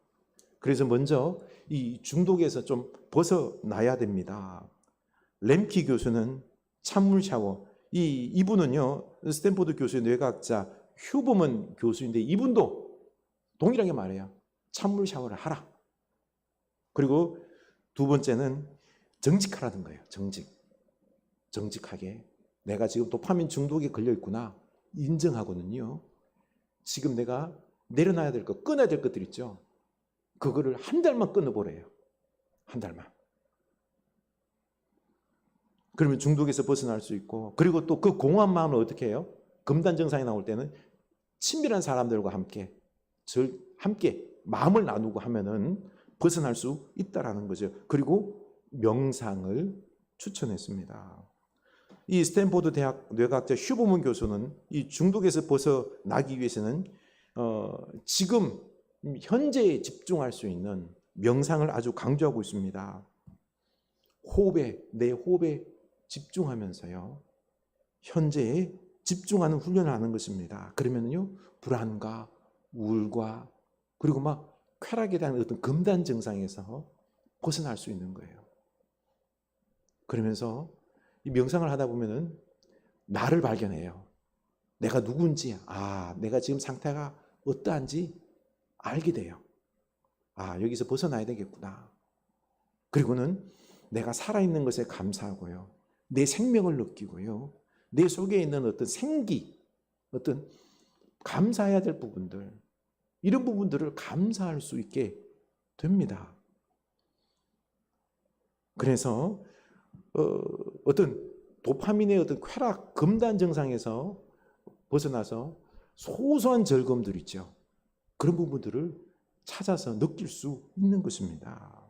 그래서 먼저 이 중독에서 좀 벗어나야 됩니다. 램키 교수는 찬물 샤워, 이분은요 스탠포드 교수의 뇌과학자 휴버먼 교수인데 이분도 동일하게 말해요. 찬물 샤워를 하라. 그리고 두 번째는 정직하라는 거예요. 정직하게 내가 지금 도파민 중독에 걸려 있구나 인정하고는요, 지금 내가 내려놔야 될 것, 끊어야 될 것들 있죠. 그거를 한 달만 끊어보래요. 한 달만. 그러면 중독에서 벗어날 수 있고, 그리고 또 그 공허한 마음을 어떻게 해요? 금단 증상이 나올 때는 친밀한 사람들과 함께 마음을 나누고 하면은 벗어날 수 있다라는 거죠. 그리고 명상을 추천했습니다. 이 스탠포드 대학 뇌과학자 휴버먼 교수는 이 중독에서 벗어나기 위해서는 지금 현재에 집중할 수 있는 명상을 아주 강조하고 있습니다. 내 호흡에 집중하면서요, 현재에 집중하는 훈련을 하는 것입니다. 그러면요, 불안과 우울과 그리고 막 쾌락에 대한 어떤 금단 증상에서 벗어날 수 있는 거예요. 그러면서 이 명상을 하다 보면은 나를 발견해요. 내가 누군지, 내가 지금 상태가 어떠한지 알게 돼요. 여기서 벗어나야 되겠구나. 그리고는 내가 살아있는 것에 감사하고요, 내 생명을 느끼고요, 내 속에 있는 어떤 생기, 어떤 감사해야 될 부분들, 이런 부분들을 감사할 수 있게 됩니다. 그래서 어떤 도파민의 어떤 쾌락, 금단 증상에서 벗어나서 소소한 즐거움들 있죠. 그런 부분들을 찾아서 느낄 수 있는 것입니다.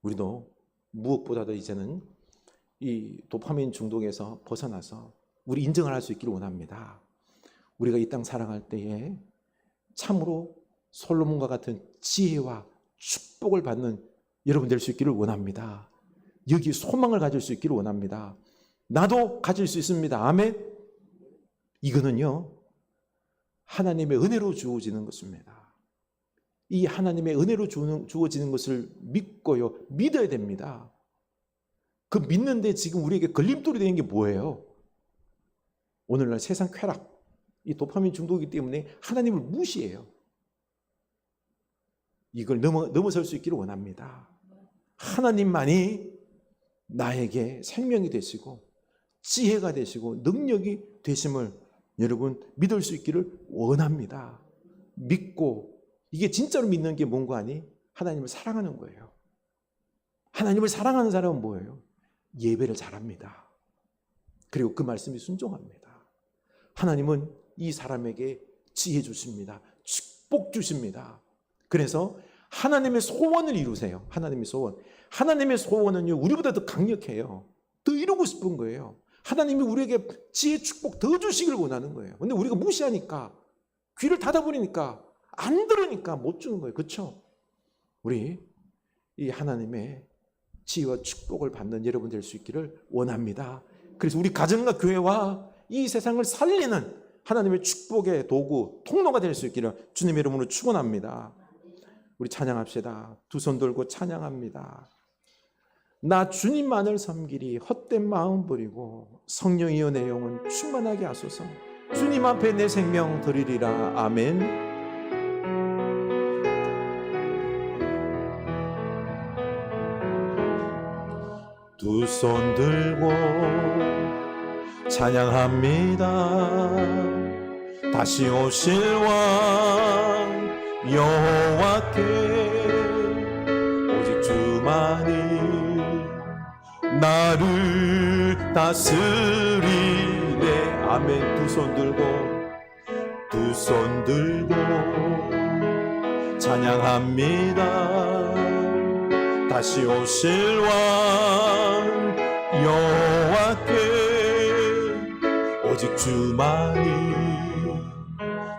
우리도 무엇보다도 이제는 이 도파민 중독에서 벗어나서 우리 인정을 할 수 있기를 원합니다. 우리가 이 땅 살아갈 때에 참으로 솔로몬과 같은 지혜와 축복을 받는 여러분 될 수 있기를 원합니다. 여기 소망을 가질 수 있기를 원합니다. 나도 가질 수 있습니다. 아멘. 이거는요, 하나님의 은혜로 주어지는 것입니다. 이 하나님의 은혜로 주어지는 것을 믿고요, 믿어야 됩니다. 그 믿는데 지금 우리에게 걸림돌이 되는 게 뭐예요? 오늘날 세상 쾌락, 이 도파민 중독이기 때문에 하나님을 무시해요. 이걸 넘어설 수 있기를 원합니다. 하나님만이 나에게 생명이 되시고 지혜가 되시고 능력이 되심을 여러분 믿을 수 있기를 원합니다. 믿고, 이게 진짜로 믿는 게 뭔가 아니? 하나님을 사랑하는 거예요. 하나님을 사랑하는 사람은 뭐예요? 예배를 잘합니다. 그리고 그 말씀이 순종합니다. 하나님은 이 사람에게 지혜 주십니다. 축복 주십니다. 그래서 하나님의 소원을 이루세요. 하나님의 소원. 하나님의 소원은요, 우리보다 더 강력해요. 더 이루고 싶은 거예요. 하나님이 우리에게 지혜, 축복 더 주시길 원하는 거예요. 근데 우리가 무시하니까, 귀를 닫아버리니까, 안 들으니까 못 주는 거예요. 그렇죠? 우리 이 하나님의 지혜와 축복을 받는 여러분 될 수 있기를 원합니다. 그래서 우리 가정과 교회와 이 세상을 살리는 하나님의 축복의 도구, 통로가 될 수 있기를 주님의 이름으로 축원합니다. 우리 찬양합시다. 두 손 들고 찬양합니다. 나 주님만을 섬기리 헛된 마음 버리고 성령이여 내 영혼 충만하게 하소서. 주님 앞에 내 생명 드리리라. 아멘. 두 손 들고 찬양합니다. 다시 오실 왕 여호와께 오직 주만이 나를 다스리네. 아멘. 두 손 들고 찬양합니다. 다시 오실 왕 여호와께 오직 주만이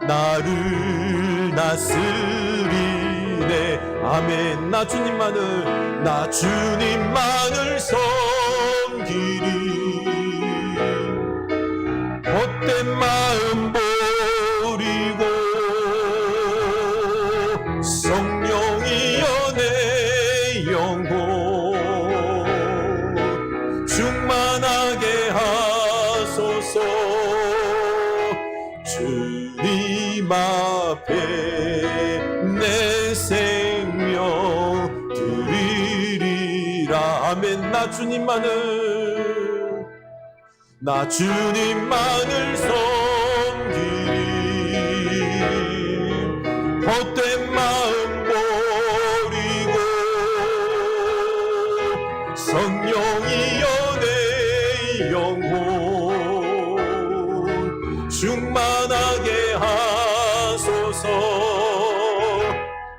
나를 다스리네. 아멘. 나 주님만을 섬기리 헛된 마음 버리고 성령이여 내 영혼 충만하게 하소서. 주님 앞에 내 생명 드리리라. 아멘. 나 주님만을 섬기리 헛된 마음 버리고 성령이여 내 영혼 충만하게 하소서.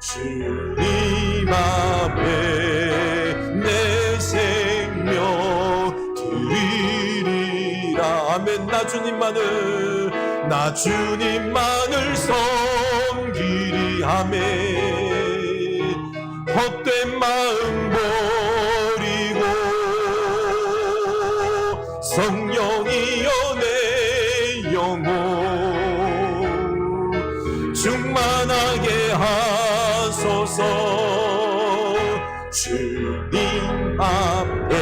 주님 앞에 내 생명 드리리라. 아멘. 나 주님만을 섬기리. 아멘. 헛된 마음 버리고 성령이여 내 영혼 충만하게 하소서. 주님 앞에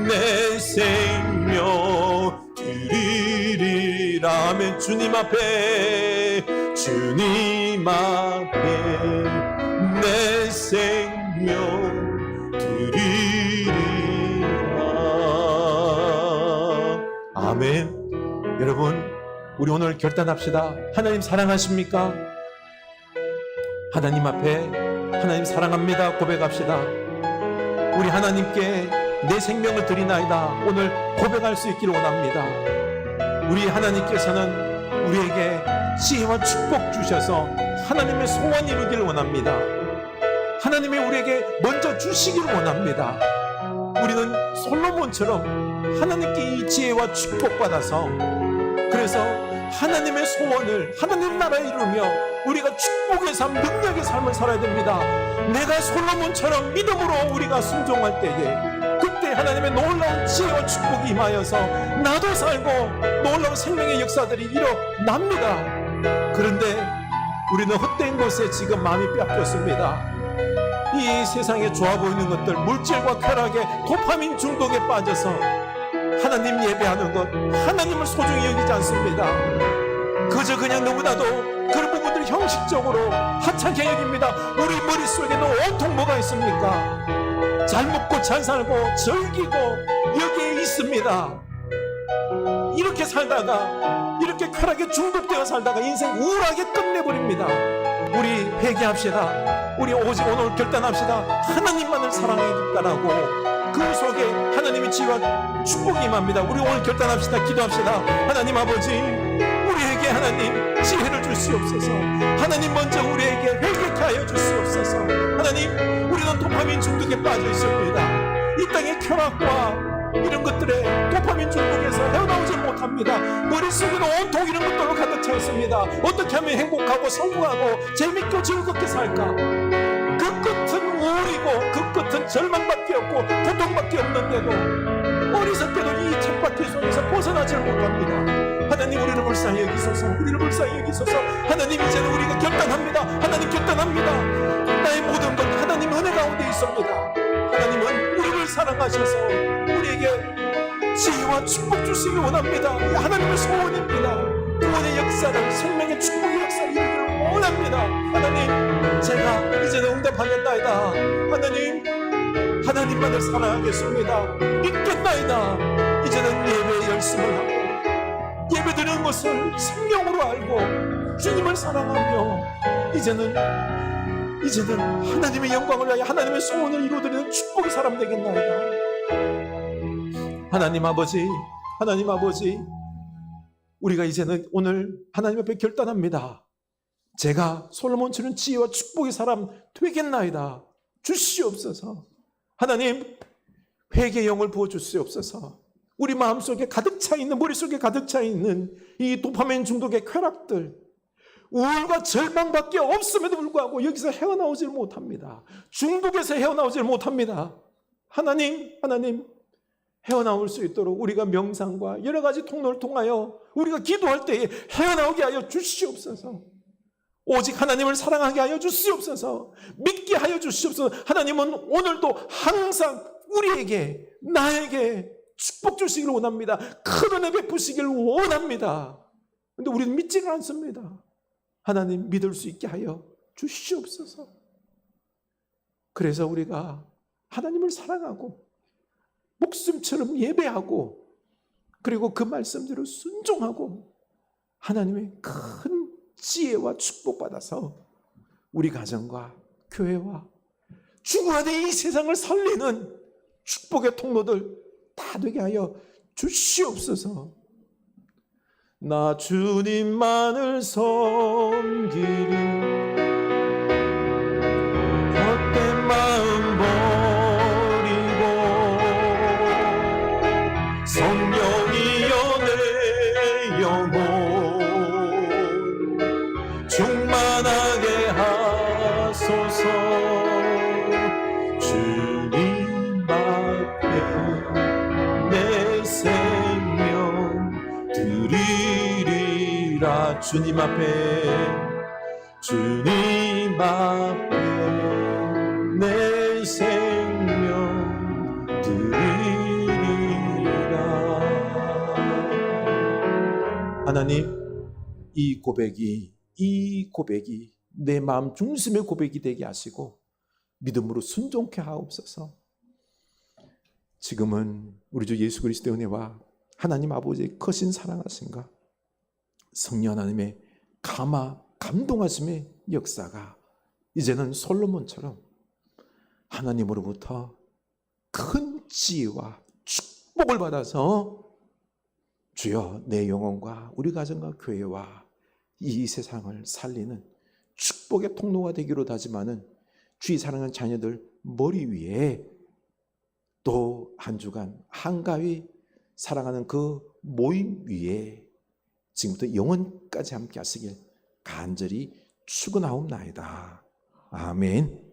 내 생명 드리리라. 아멘. 주님 앞에 내 생명 드리리라. 아멘. 여러분, 우리 오늘 결단합시다. 하나님 사랑하십니까? 하나님 앞에 하나님 사랑합니다 고백합시다. 우리 하나님께 내 생명을 드리나이다 오늘 고백할 수 있기를 원합니다. 우리 하나님께서는 우리에게 지혜와 축복 주셔서 하나님의 소원 이루기를 원합니다. 하나님이 우리에게 먼저 주시기를 원합니다. 우리는 솔로몬처럼 하나님께 이 지혜와 축복받아서 그래서 하나님의 소원을 하나님 나라에 이루며 우리가 축복의 삶, 능력의 삶을 살아야 됩니다. 내가 솔로몬처럼 믿음으로 우리가 순종할 때에 그때 하나님의 놀라운 지혜와 축복이 임하여서 나도 살고 놀라운 생명의 역사들이 일어납니다. 그런데 우리는 헛된 것에 지금 마음이 뺏겼습니다. 이 세상에 좋아 보이는 것들, 물질과 쾌락에 도파민 중독에 빠져서 하나님 예배하는 것, 하나님을 소중히 여기지 않습니다. 그저 그냥 너무나도 그런 부분들 형식적으로 하찮게 여깁니다. 우리 머릿속에는 온통 뭐가 있습니까? 잘 먹고 잘 살고 즐기고 여기에 있습니다. 이렇게 살다가 이렇게 쾌락에 중독되어 살다가 인생 우울하게 끝내버립니다. 우리 회개합시다. 우리 오직 오늘 결단합시다. 하나님만을 사랑하겠다라고 그 속에 하나님의 지혜와 축복이 임합니다. 우리 오늘 결단합시다. 기도합시다. 하나님 아버지, 우리에게 우리에게 하나님 지혜를 주시옵소서. 하나님 먼저 우리에게 회개케 하여 주시옵소서. 하나님, 우리는 도파민 중독에 빠져 있습니다. 이 땅의 쾌락과 이런 것들에 도파민 중독에서 헤어나오지 못합니다. 머릿속에는 온통 이런 것들로 가득 차 있습니다. 어떻게 하면 행복하고 성공하고 재밌고 즐겁게 살까? 그 끝은 우울이고 그 끝은 절망밖에 없고 고통밖에 없는데도 어리석게도 이 쳇바퀴 속에서 벗어나지 못합니다. 하나님, 우리를 불쌍히 여기소서. 우리를 불쌍히 여기소서. 하나님, 이제는 우리가 결단합니다. 하나님, 결단합니다. 나의 모든 것 하나님 은혜 가운데 있습니다. 하나님은 우리를 사랑하셔서 우리에게 지혜와 축복 주시기 원합니다. 이 하나님의 소원입니다. 구원의 역사를, 생명의 축복의 역사를 이루기를 원합니다. 하나님, 제가 이제는 응답하겠나이다. 하나님, 하나님만을 사랑하겠습니다. 믿겠나이다. 이제는 예배에 열심을 하고 예배드리는 것을 성령으로 알고 주님을 사랑하며 이제는 하나님의 영광을 위하여 하나님의 소원을 이루어드리는 축복의 사람 되겠나이다. 하나님 아버지, 하나님 아버지, 우리가 이제는 오늘 하나님 앞에 결단합니다. 제가 솔로몬처럼 지혜와 축복의 사람 되겠나이다. 주시옵소서. 하나님, 회개의 영을 부어주시옵소서. 우리 마음속에 가득 차 있는, 머릿속에 가득 차 있는 이 도파민 중독의 쾌락들, 우울과 절망밖에 없음에도 불구하고 여기서 헤어나오질 못합니다. 중독에서 헤어나오질 못합니다. 하나님, 하나님, 헤어나올 수 있도록 우리가 명상과 여러 가지 통로를 통하여 우리가 기도할 때에 헤어나오게 하여 주시옵소서. 오직 하나님을 사랑하게 하여 주시옵소서. 믿게 하여 주시옵소서. 하나님은 오늘도 항상 우리에게, 나에게 축복 주시기를 원합니다. 큰 은혜 베푸시기를 원합니다. 그런데 우리는 믿지는 않습니다. 하나님, 믿을 수 있게 하여 주시옵소서. 그래서 우리가 하나님을 사랑하고 목숨처럼 예배하고 그리고 그 말씀대로 순종하고 하나님의 큰 지혜와 축복받아서 우리 가정과 교회와 중간에 이 세상을 살리는 축복의 통로들 다 되게 하여 주시옵소서. 나 주님만을 섬기리 헛된 마음 버리고 성령이여 내 영혼 충만하게 하소서. 주님 앞에 내 생명 드리리라. 주님 앞에 내 생명 드리리라. 하나님, 이 고백이 내 마음 중심의 고백이 되게 하시고 믿음으로 순종케 하옵소서. 지금은 우리 주 예수 그리스도의 은혜와 하나님 아버지의 크신 사랑하심과 성령 하나님의 감동하심의 역사가 이제는 솔로몬처럼 하나님으로부터 큰 지혜와 축복을 받아서 주여 내 영혼과 우리 가정과 교회와 이 세상을 살리는 축복의 통로가 되기로 다짐하는 주의 사랑하는 자녀들 머리 위에 또 한 주간 한가위 사랑하는 그 모임 위에 지금부터 영원까지 함께 하시길 간절히 축원하옵나이다. 아멘.